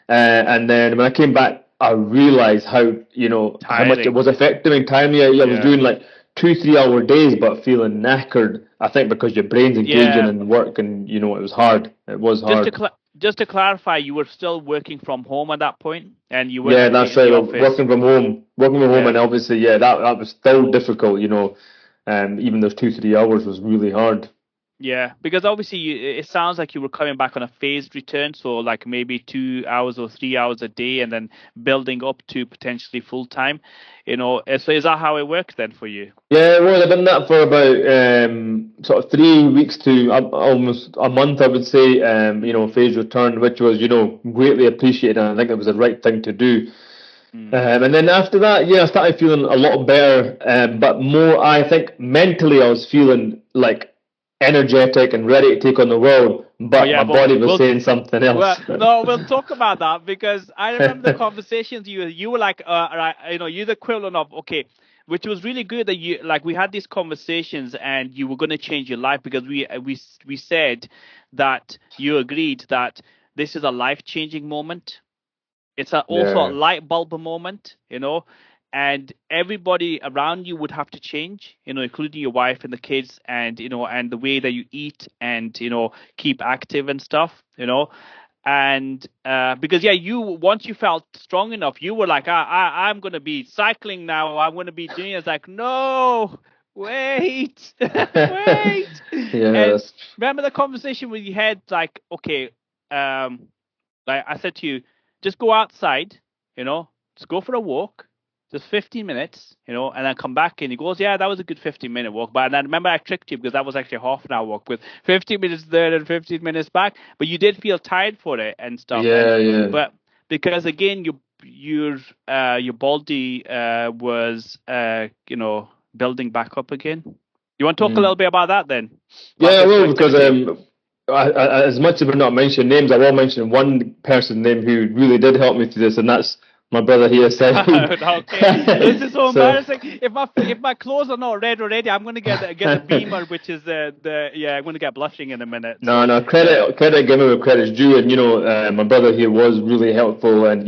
Speaker 2: And then when I came back, I realized how much it
Speaker 1: tiring.
Speaker 2: was affecting me. Time I was
Speaker 1: Yeah.
Speaker 2: doing like 2 3 hour days, but feeling knackered. I think because your brain's engaging
Speaker 1: Yeah.
Speaker 2: in work, and it was hard. It was
Speaker 1: Just to
Speaker 2: hard.
Speaker 1: just to clarify, you were still working from home at that point, and you weren't
Speaker 2: Yeah,
Speaker 1: actually
Speaker 2: that's
Speaker 1: in the
Speaker 2: right.
Speaker 1: office.
Speaker 2: Working from home,
Speaker 1: Yeah.
Speaker 2: and obviously, yeah, that was still difficult. Even those 2 3 hours was really hard.
Speaker 1: Yeah, because obviously it sounds like you were coming back on a phased return, so like maybe 2 hours or 3 hours a day, and then building up to potentially full time. So is that how it works then for you?
Speaker 2: Yeah, well, I've done that for about sort of 3 weeks to almost a month, I would say.
Speaker 1: Mm,
Speaker 2: Phase return, which was greatly appreciated, and I think it was the right thing to do.
Speaker 1: mm.
Speaker 2: And then after that, yeah, I started feeling a lot better, but more, I think mentally, I was feeling like energetic and ready to take on the world,
Speaker 1: Oh
Speaker 2: but
Speaker 1: yeah,
Speaker 2: my
Speaker 1: but
Speaker 2: body was
Speaker 1: we'll
Speaker 2: saying something
Speaker 1: well,
Speaker 2: else.
Speaker 1: no, we'll talk about that because I remember the conversations you were like, right, you're the equivalent of okay, which was really good that you like we had these conversations and you were going to change your life because we said that you agreed that this is a life changing moment. It's also a
Speaker 2: Yeah,
Speaker 1: light bulb moment, and everybody around you would have to change, including your wife and the kids, and and the way that you eat and keep active and stuff, and because yeah, you once you felt strong enough, you were like, I'm gonna be cycling now. I'm gonna be doing it. It's like, no, wait, wait. And
Speaker 2: yes,
Speaker 1: remember the conversation we had, like, okay, like I said to you, just go outside, just go for a walk, just 15 minutes, and then come back. And he goes, yeah, that was a good 15-minute walk. But and I remember I tricked you because that was actually a half an hour walk with 15 minutes there and 15 minutes back. But you did feel tired for it and stuff. And
Speaker 2: yeah, yeah.
Speaker 1: but because again, your body was building back up again. You want to talk a little
Speaker 2: Mm.
Speaker 1: bit about that then, about
Speaker 2: Yeah,
Speaker 1: physical
Speaker 2: well, because
Speaker 1: activity?
Speaker 2: as much as we're not mentioning names, I will mention one person's name who really did help me through this, and that's my brother here, Syed.
Speaker 1: Okay, this is so
Speaker 2: So,
Speaker 1: embarrassing. If my clothes are not red already, I'm gonna get the beamer, which is the yeah. I'm gonna get blushing in a minute.
Speaker 2: no,
Speaker 1: So
Speaker 2: no, credit given where credit's due, and my brother here was really helpful, and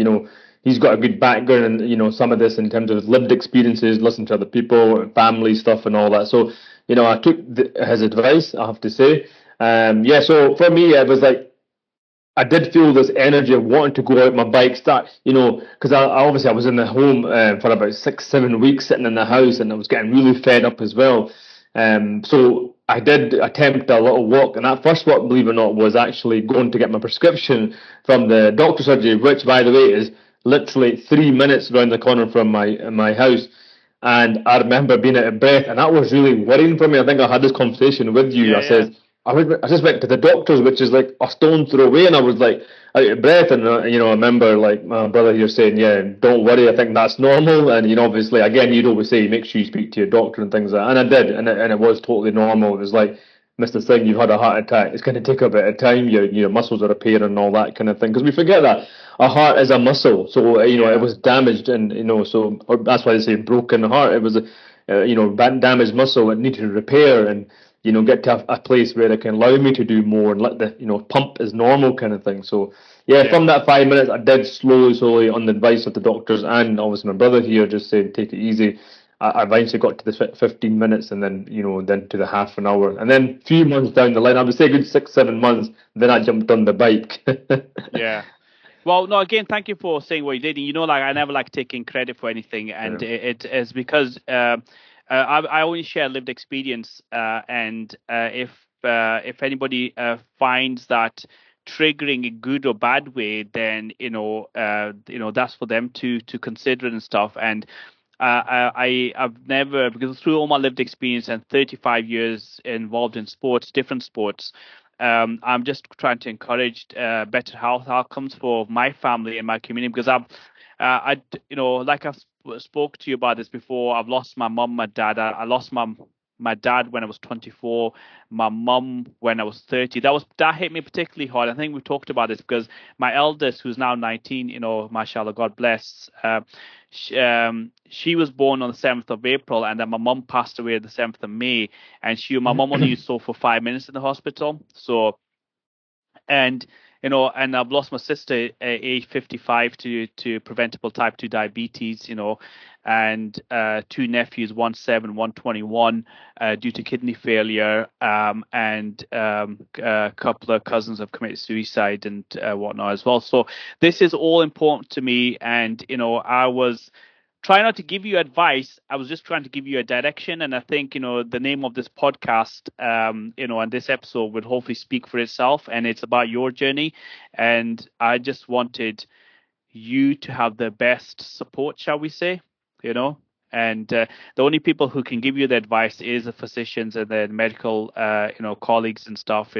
Speaker 2: he's got a good background, and some of this in terms of lived experiences, listen to other people, family stuff, and all that. So, I took his advice, I have to say. Yeah, so for me, it was like I did feel this energy of wanting to go out my bike, start, because I obviously I was in the home for about 6 7 weeks sitting in the house, and I was getting really fed up as well. So I did attempt a little walk, and that first walk, believe it or not, was actually going to get my prescription from the doctor's surgery, which, by the way, is literally 3 minutes around the corner from my house. And I remember being out of breath, and that was really worrying for me. I think I had this conversation with you.
Speaker 1: yeah,
Speaker 2: I
Speaker 1: yeah,
Speaker 2: said, I just went to the doctors, which is like a stone throw away, and I was like out of breath. And I remember like my brother here saying, "Yeah, don't worry, I think that's normal." And obviously, again, you'd always say, make sure you speak to your doctor and things like that. And I did, and it was totally normal. It was like, Mr. Singh, you've had a heart attack. It's going to take a bit of time. Your muscles are repairing and all that kind of thing. Because we forget that a heart is a muscle, so it
Speaker 1: Yeah,
Speaker 2: was damaged, and so that's why they say broken heart. It was a damaged muscle that needed repair, and get to a place where it can allow me to do more and let the pump is normal kind of thing. So yeah,
Speaker 1: yeah.
Speaker 2: from that 5 minutes, I did slowly on the advice of the doctors and obviously my brother here just saying take it easy. I eventually got to the 15 minutes, and then then to the half an hour, and then a few months down the line, I would say a good 6 7 months, then I jumped on the bike.
Speaker 1: Yeah. Well, no, again, thank you for saying what you did. And like, I never like taking credit for anything, and
Speaker 2: Yeah.
Speaker 1: it is because I only share lived experience, and if anybody finds that triggering in good or bad way, then that's for them to consider and stuff. And I've never, because through all my lived experience and 35 years involved in sports, different sports, I'm just trying to encourage better health outcomes for my family and my community, because like I've spoke to you about this before. I've lost my mum, my dad. I lost my dad when I was 24, my mum when I was 30. That hit me particularly hard. I think we've talked about this because my eldest, who's now 19, mashallah, God bless. She was born on the 7th of April, and then my mum passed away the 7th of May. And my mum only saw for 5 minutes in the hospital. So, and and I've lost my sister at age 55 to preventable type 2 diabetes, and two nephews, 17, 121, due to kidney failure, and a couple of cousins have committed suicide and whatnot as well. So this is all important to me, and I was try not to give you advice. I was just trying to give you a direction. And I think, the name of this podcast, and this episode would hopefully speak for itself. And it's about your journey. And I just wanted you to have the best support, shall we say, you know. And the only people who can give you the advice is the physicians and the medical, colleagues and stuff,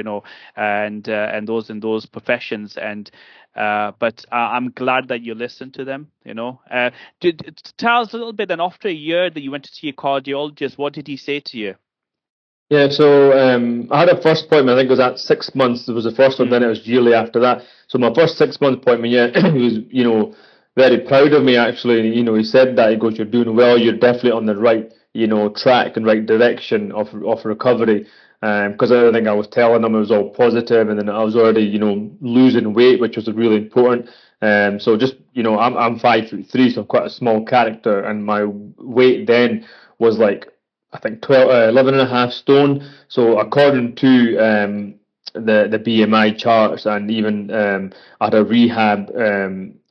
Speaker 1: and those in those professions. And but I'm glad that you listened to them. Tell us a little bit. Then after a year that you went to see a cardiologist, what did he say to you?
Speaker 2: Yeah, so I had a first appointment. I think it was at 6 months. It was the first one. Then
Speaker 1: Mm,
Speaker 2: it was yearly after that. So my first 6 month appointment, yeah, he was very proud of me actually. He said that he goes, "You're doing well. You're definitely on the right track and right direction of recovery." Because I think I was telling him it was all positive, and then I was already losing weight, which was really important. So just I'm 5'3", so I'm quite a small character, and my weight then was like I think 11 and a half stone. So
Speaker 1: mm,
Speaker 2: according to the BMI charts, and even at a rehab,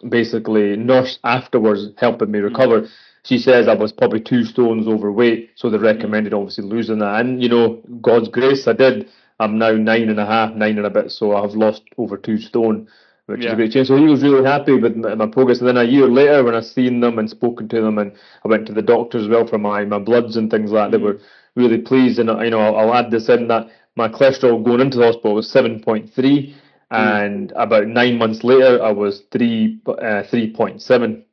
Speaker 2: basically nurse afterwards helping me
Speaker 1: mm,
Speaker 2: recover, she says I was probably 2 stones overweight. So they
Speaker 1: mm.
Speaker 2: recommended obviously losing that, and God's grace, I did. I'm now 9 and a half, 9 and a bit, so I've lost over 2 stone, which is a
Speaker 1: Yeah.
Speaker 2: great change. So he was really happy with my progress. And then a year later, when I seen them and spoken to them, and I went to the doctors as well for my bloods and things like that, they
Speaker 1: Mm,
Speaker 2: were really pleased. And I'll add this in that my cholesterol going into the hospital was 7.3,
Speaker 1: mm.
Speaker 2: and about 9 months later, I was 3.7.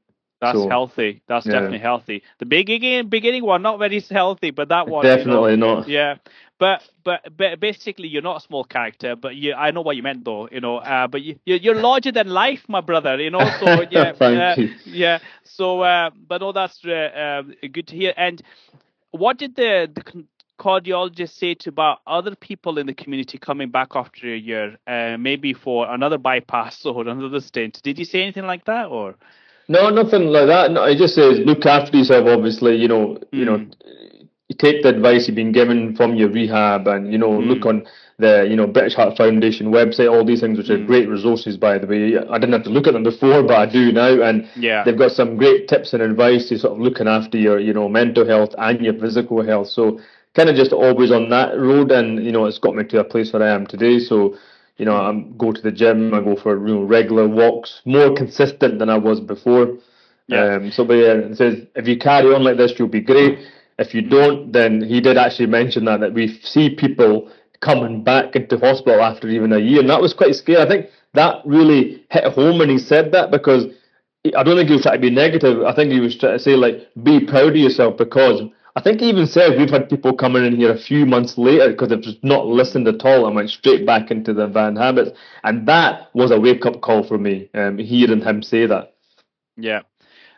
Speaker 1: That's
Speaker 2: So
Speaker 1: healthy. That's
Speaker 2: yeah,
Speaker 1: definitely healthy. The beginning one, not very healthy, but that one,
Speaker 2: definitely not.
Speaker 1: yeah. But basically, you're not a small character. But I know what you meant though, But you're larger than life, my brother, So yeah,
Speaker 2: Thank you.
Speaker 1: yeah. So, but no, that's good to hear. And what did the cardiologist say to about other people in the community coming back after a year, maybe for another bypass or another stint? Did he say anything like that, or?
Speaker 2: No, nothing like that. No, it just says look after yourself. Obviously,
Speaker 1: Mm,
Speaker 2: you take the advice you've been given from your rehab, and look
Speaker 1: mm,
Speaker 2: on the British Heart Foundation website. All these things, which are
Speaker 1: mm.
Speaker 2: great resources, by the way. I didn't have to look at them before, but I do now, and
Speaker 1: Yeah.
Speaker 2: they've got some great tips and advice to sort of looking after your mental health and your physical health. So kind of just always on that road, and it's got me to a place where I am today. So I
Speaker 1: Mm,
Speaker 2: go to the gym, I go for regular walks, more consistent than I was before.
Speaker 1: yeah.
Speaker 2: But yeah, it says if you carry on like this, you'll be great. If you
Speaker 1: Mm,
Speaker 2: don't, then he did actually mention that we see people coming back into hospital after even a year, and that was quite scary. I think that really hit home when he said that, because I don't think he was trying to be negative. I think he was trying to say, like, be proud of yourself, because I think he even said we've had people coming in here a few months later because they've just not listened at all and went straight back into their bad habits. And that was a wake up call for me, hearing him say that.
Speaker 1: Yeah,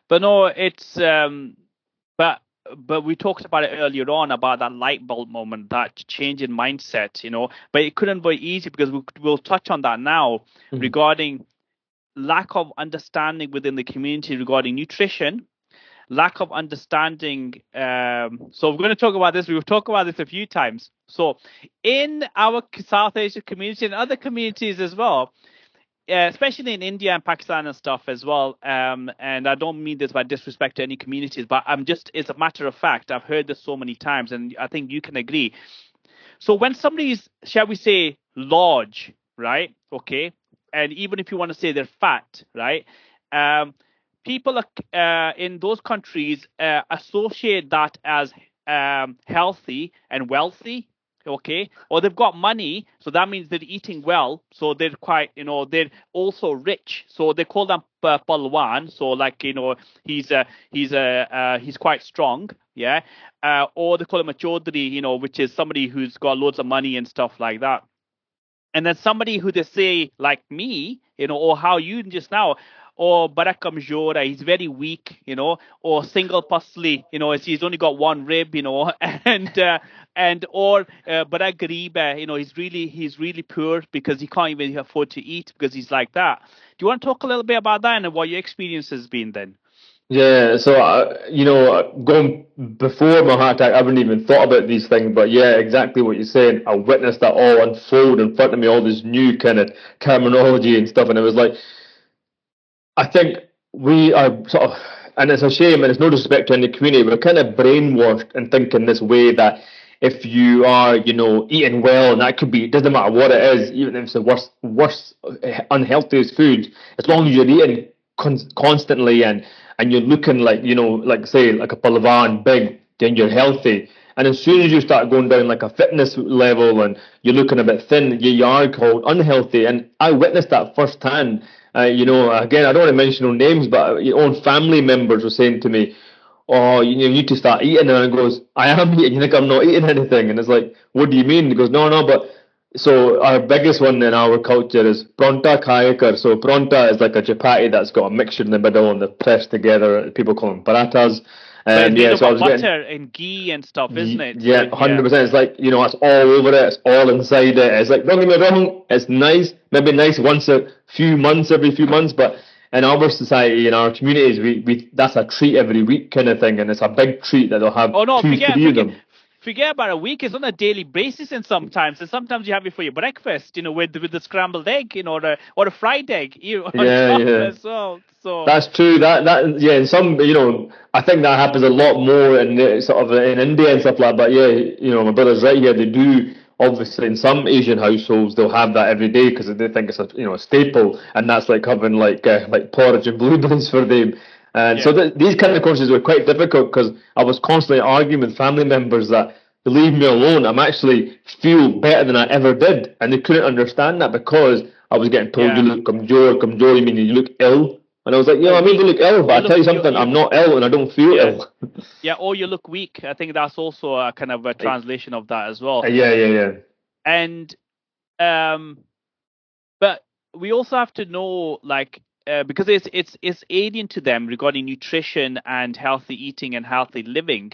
Speaker 1: but no, it's but we talked about it earlier on about that light bulb moment, that change in mindset, But it couldn't be easy because we'll touch on that now regarding lack of understanding within the community regarding nutrition, lack of understanding. So we're going to talk about this. We've talked about this a few times. So in our South Asian community and other communities as well, especially in India and Pakistan and stuff as well. And I don't mean this by disrespect to any communities, but it's a matter of fact. I've heard this so many times, and I think you can agree. So when somebody's, shall we say, large, right? Okay. And even if you want to say they're fat, right? People in those countries associate that as healthy and wealthy. Okay, or they've got money, so that means they're eating well, so they're quite, they're also rich, so they call them palwan. So, like, he's quite strong, yeah. Or they call him a chaudhary, which is somebody who's got loads of money and stuff like that. And then somebody who they say, like me, or how you just now, or bada kamjor, he's very weak, or single pusly, he's only got one rib, or bada gareeb, he's really poor because he can't even afford to eat because he's like that. Do you want to talk a little bit about that and what your experience has been then?
Speaker 2: Yeah, so going before my heart attack, I haven't even thought about these things, but yeah, exactly what you're saying. I witnessed that all unfold in front of me, all this new kind of terminology and stuff, and it was like, I think we are sort of, and it's a shame, and it's no disrespect to any community, we're kind of brainwashed and thinking this way that if you are, eating well, and that could be, it doesn't matter what it is, even if it's the worst, unhealthiest food, as long as you're eating constantly and you're looking like, like say, like a palavan, big, then you're healthy. And as soon as you start going down like a fitness level and you're looking a bit thin, you are called unhealthy. And I witnessed that firsthand. Again, I don't want to mention no names, but your own family members were saying to me, "Oh, you need to start eating." And I goes, "I am eating. You think I'm not eating anything?" And it's like, "What do you mean?" He goes, "No, no, but." So our biggest one in our culture is pronta kayakar. So pronta is like a chapati that's got a mixture in the middle and they're pressed together. People call them paratas.
Speaker 1: But it's made
Speaker 2: Yeah,
Speaker 1: up
Speaker 2: so I
Speaker 1: of
Speaker 2: was
Speaker 1: butter
Speaker 2: getting,
Speaker 1: and ghee and stuff, isn't it?
Speaker 2: yeah,
Speaker 1: So,
Speaker 2: 100%. It's like, it's all over it. It's all inside it. It's like, don't get me wrong, it's nice. Maybe nice once a few months, every few months, but in our society, in our communities, we that's a treat every week kind of thing, and it's a big treat that they'll have
Speaker 1: oh no,
Speaker 2: two, three of them.
Speaker 1: forget about a week. It's on a daily basis, and sometimes you have it for your breakfast, with the scrambled egg, or a fried egg, on
Speaker 2: Yeah,
Speaker 1: top
Speaker 2: yeah.
Speaker 1: as well. So
Speaker 2: That's true. That yeah. In some, I think that happens a lot more in sort of in India and stuff like that. But yeah, my brother's right here. They do, obviously, in some Asian households they'll have that every day because they think it's a staple, and that's like having like porridge and blueberries for them. And so
Speaker 1: yeah,
Speaker 2: these kind of courses were quite difficult because I was constantly arguing with family members that to leave me alone. I'm actually feel better than I ever did, and they couldn't understand that because I was getting told you
Speaker 1: yeah,
Speaker 2: look kamjor. Kamjor meaning you look ill. And I was like, yeah,
Speaker 1: or
Speaker 2: I maybe
Speaker 1: weak.
Speaker 2: look ill,
Speaker 1: You
Speaker 2: but I tell
Speaker 1: look
Speaker 2: you something,
Speaker 1: you
Speaker 2: I'm not ill and I don't feel
Speaker 1: yeah,
Speaker 2: ill.
Speaker 1: yeah, or you look weak. I think that's also a kind of a translation of that as well.
Speaker 2: Yeah, yeah, yeah.
Speaker 1: And um, but we also have to know, like, because it's alien to them regarding nutrition and healthy eating and healthy living.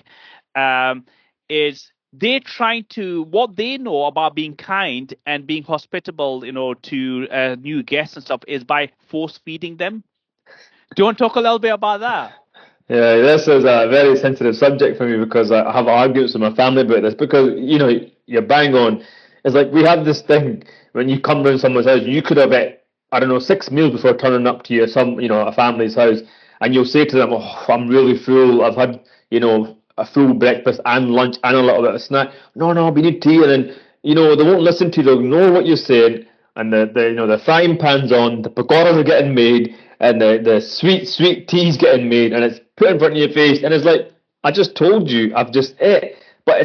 Speaker 1: Is they're trying to, what they know about being kind and being hospitable, to new guests and stuff, is by force feeding them. Do you want to talk a little bit about that?
Speaker 2: Yeah, this is a very sensitive subject for me because I have arguments with my family about this because, you're bang on. It's like we have this thing when you come round someone's house, you could have ate, I don't know, 6 meals before turning up to a family's house, and you'll say to them, "Oh, I'm really full. I've had, a full breakfast and lunch and a little bit of snack." No, no, we need tea, and then they won't listen to you. They'll ignore what you're saying, and the frying pan's on, the pakoras are getting made, and the sweet tea's getting made, and it's put in front of your face, and it's like, I just told you, I've just ate. But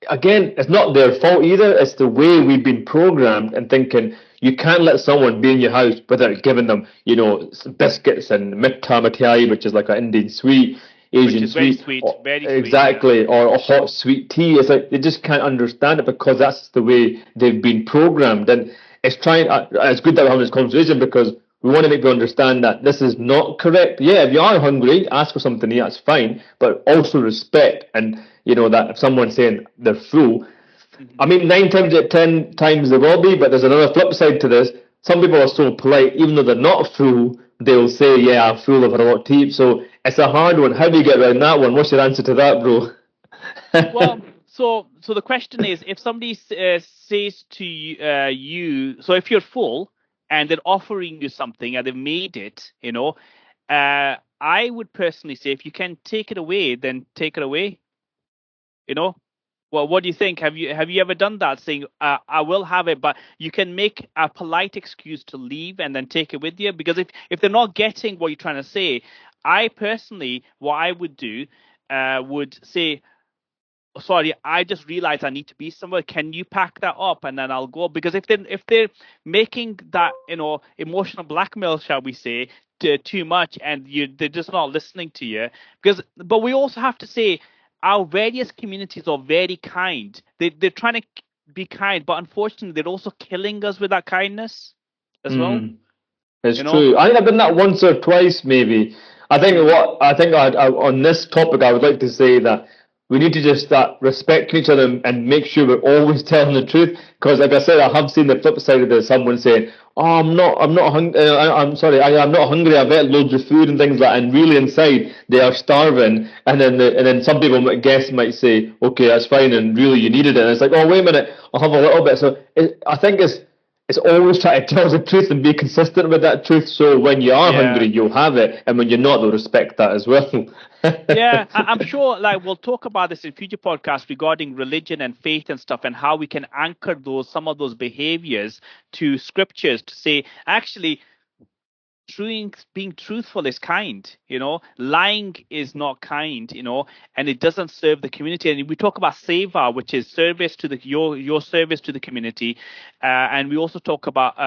Speaker 2: again, it's not their fault either. It's the way we've been programmed and thinking you can't let someone be in your house without giving them, biscuits and mitta mithai, which is like an Indian sweet,
Speaker 1: Which
Speaker 2: Asian
Speaker 1: is very
Speaker 2: sweet,
Speaker 1: sweet,
Speaker 2: or,
Speaker 1: very sweet. Yeah.
Speaker 2: exactly, or a hot sweet tea. It's like they just can't understand it because that's the way they've been programmed. And it's good that we're having this conversation because we want to make people understand that this is not correct. Yeah, if you are hungry, ask for something to eat, that's fine, but also respect and that if someone's saying they're full, I
Speaker 1: Hmm.
Speaker 2: mean, 9 times out of 10 times they will be, but there's another flip side to this. Some people are so polite, even though they're not full, they'll say, "Yeah, I'm full. I've had a lot to eat." So it's a hard one. How do you get around that one? What's your answer to that, bro?
Speaker 1: Well, so the question is, if somebody says to you, so if you're full and they're offering you something and they've made it, I would personally say if you can take it away, then take it away. You know, well, what do you think? Have you ever done that? Saying, "I will have it," but you can make a polite excuse to leave and then take it with you. Because if they're not getting what you're trying to say, I personally, what I would do, would say, sorry, I just realized I need to be somewhere. Can you pack that up and then I'll go? Because if they're making that emotional blackmail, shall we say, too much, and they're just not listening to you. But we also have to say our various communities are very kind. They're trying to be kind, but unfortunately they're also killing us with that kindness as well.
Speaker 2: Hmm. It's
Speaker 1: You know.
Speaker 2: true. I think I've done that once or twice, maybe. I think
Speaker 1: Mm,
Speaker 2: what I think on this topic, I would like to say that we need to just start respecting each other and make sure we're always telling the truth. Because, like I said, I have seen the flip side of this. Someone saying, "Oh, I'm not hungry. I'm sorry, I'm not hungry. I've ate loads of food and things like that." And really inside, they are starving. And then some people might say, "Okay, that's fine," and really you needed it. And it's like, "Oh, wait a minute, I'll have a little bit." So I think it's always try to tell the truth and be consistent with that truth. So when you are
Speaker 1: yeah.
Speaker 2: hungry, you'll have it, and when you're not, they'll respect that as well.
Speaker 1: Yeah, I'm sure like we'll talk about this in future podcasts regarding religion and faith and stuff and how we can anchor some of those behaviors to scriptures to say actually being truthful is kind, lying is not kind, and it doesn't serve the community. And we talk about seva, which is service to your service to the community, and we also talk about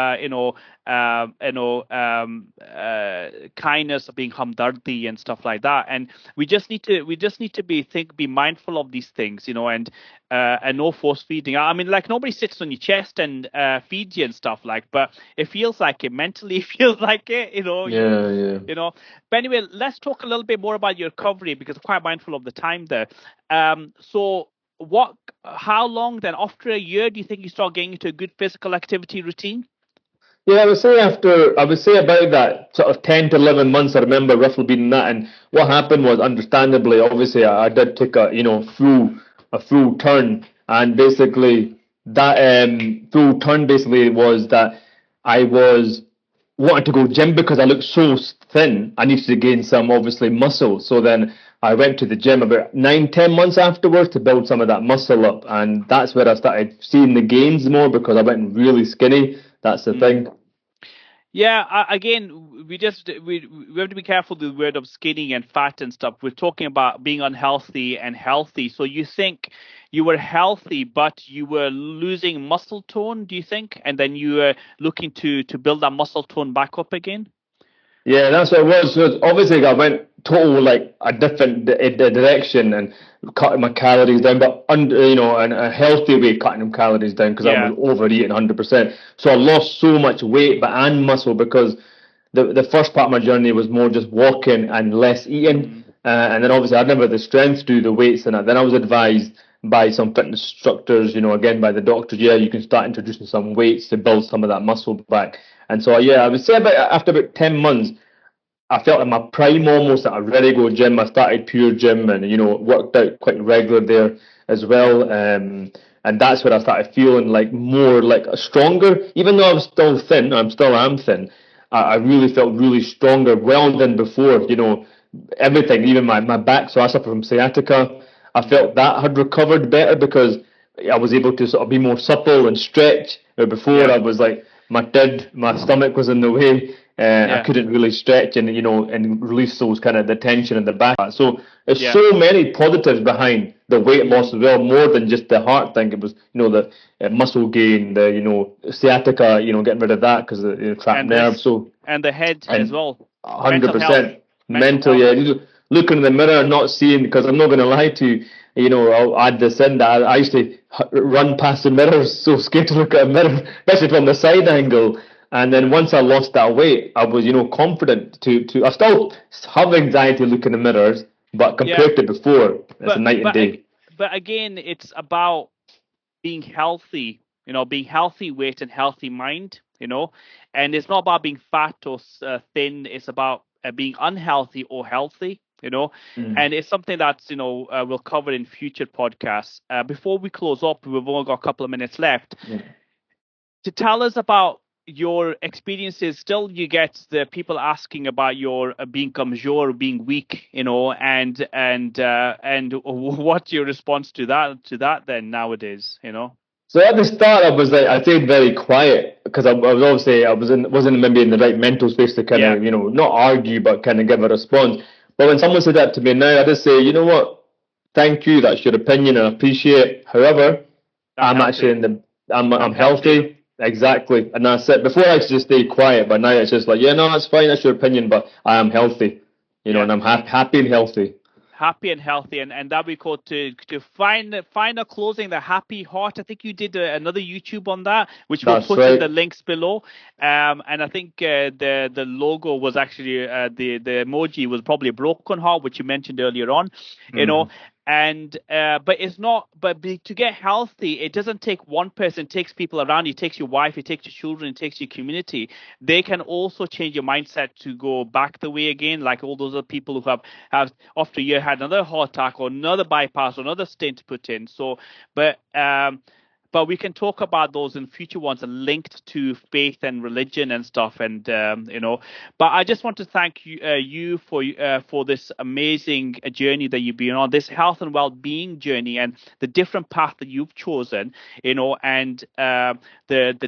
Speaker 1: kindness, being hamdardi and stuff like that. And we just need to be mindful of these things, and no force feeding. I mean, like nobody sits on your chest and feeds you and stuff like, but it feels like it mentally. It feels like it,
Speaker 2: Yeah, yeah.
Speaker 1: you know. But anyway, let's talk a little bit more about your recovery because I'm quite mindful of the time there. So how long then? After a year, do you think you start getting into a good physical activity routine?
Speaker 2: Yeah, I would say about that sort of 10 to 11 months. I remember roughly being that, and what happened was, understandably, obviously, I did take a full turn, and basically that full turn basically was that I was wanted to go gym because I looked so thin. I needed to gain some obviously muscle. So then I went to the gym about 9, 10 months afterwards to build some of that muscle up, and that's where I started seeing the gains more because I went really skinny. That's the
Speaker 1: Mm.
Speaker 2: thing.
Speaker 1: Yeah, again, we have to be careful with the word of skinny and fat and stuff. We're talking about being unhealthy and healthy. So you think you were healthy, but you were losing muscle tone, do you think? And then you were looking to build that muscle tone back up again?
Speaker 2: Yeah, that's what it was. So obviously, I went total like a different direction and cutting my calories down, but under in a healthy way, cutting them calories down because I
Speaker 1: Yeah.
Speaker 2: was overeating 100%. So I lost so much weight, but and muscle because the first part of my journey was more just walking and less eating,
Speaker 1: Mm,
Speaker 2: and then obviously I never had the strength to do the weights and that. Then I was advised by some fitness instructors, again by the doctors, yeah, you can start introducing some weights to build some of that muscle back. And so yeah, I would say about after about 10 months, I felt in my prime almost that I ready to go gym. I started pure gym and worked out quite regular there as well. And that's where I started feeling like more like a stronger. Even though I was still thin, I'm still am thin. I really felt really stronger, well than before. Everything, even my back. So I suffer from sciatica. I
Speaker 1: mm,
Speaker 2: felt that had recovered better because I was able to sort of be more supple and stretch. Before
Speaker 1: yeah.
Speaker 2: I was like my stomach was in the way. I
Speaker 1: Yeah.
Speaker 2: couldn't really stretch and and release those kind of the tension in the back. So there's
Speaker 1: Yeah.
Speaker 2: so many positives behind the weight loss as well, more than just the heart thing. It was the muscle gain, the sciatica, getting rid of that because of the trapped
Speaker 1: And
Speaker 2: nerves.
Speaker 1: this
Speaker 2: So
Speaker 1: and the head as
Speaker 2: and
Speaker 1: well.
Speaker 2: hundred
Speaker 1: Mental health.
Speaker 2: percent
Speaker 1: Mental
Speaker 2: mental.
Speaker 1: health.
Speaker 2: Yeah, just looking in the mirror, not seeing. Because I'm not going to lie to you. I'll add this in that I used to run past the mirrors, so scared to look at a mirror, especially from the side angle. And then once I lost that weight, I was confident to. I still have anxiety looking in the mirrors, but
Speaker 1: Yeah.
Speaker 2: compared to before, it's a
Speaker 1: But
Speaker 2: night and
Speaker 1: but
Speaker 2: day.
Speaker 1: but again, it's about being healthy, being healthy weight and healthy mind, and it's not about being fat or thin. It's about being unhealthy or healthy,
Speaker 2: Mm.
Speaker 1: and it's something that's, we'll cover in future podcasts. Before we close up, we've only got a couple of minutes left
Speaker 2: Yeah.
Speaker 1: to tell us about your experiences. Still, you get the people asking about your being kamjor, being weak, and what's your response to that then nowadays.
Speaker 2: So at the start, I stayed very quiet because I was obviously I wasn't maybe in the right mental space to kind
Speaker 1: Yeah,
Speaker 2: of not argue but kind of give a response. But when someone said that to me now, I just say, you know what, thank you, that's your opinion, and I appreciate it. However,
Speaker 1: I'm
Speaker 2: I'm actually
Speaker 1: healthy.
Speaker 2: in the I'm
Speaker 1: I'm healthy.
Speaker 2: healthy, exactly, and that's it. Before I used to just stay quiet, but now it's just like, yeah, no, that's fine, that's your opinion, but I am healthy,
Speaker 1: Yeah,
Speaker 2: and I'm happy and healthy.
Speaker 1: happy and healthy, and that we call to find a closing the happy heart. I think you did another YouTube on that, which we'll
Speaker 2: That's
Speaker 1: put in the
Speaker 2: right.
Speaker 1: links below. And I think the logo was actually the emoji was probably a broken heart, which you mentioned earlier on, you know.
Speaker 2: Mm.
Speaker 1: And but it's not. But to get healthy, it doesn't take one person. It takes people around you. It takes your wife. It takes your children. It takes your community. They can also change your mindset to go back the way again, like all those other people who have after a year had another heart attack or another bypass or another stent put in. So, but we can talk about those in future ones and linked to faith and religion and stuff. And but I just want to thank you for this amazing journey that you've been on, this health and well-being journey, and the different path that you've chosen. And the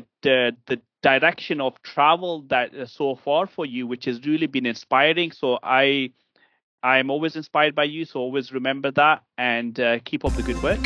Speaker 1: direction of travel that so far for you, which has really been inspiring. So I'm always inspired by you. So always remember that and keep up the good work.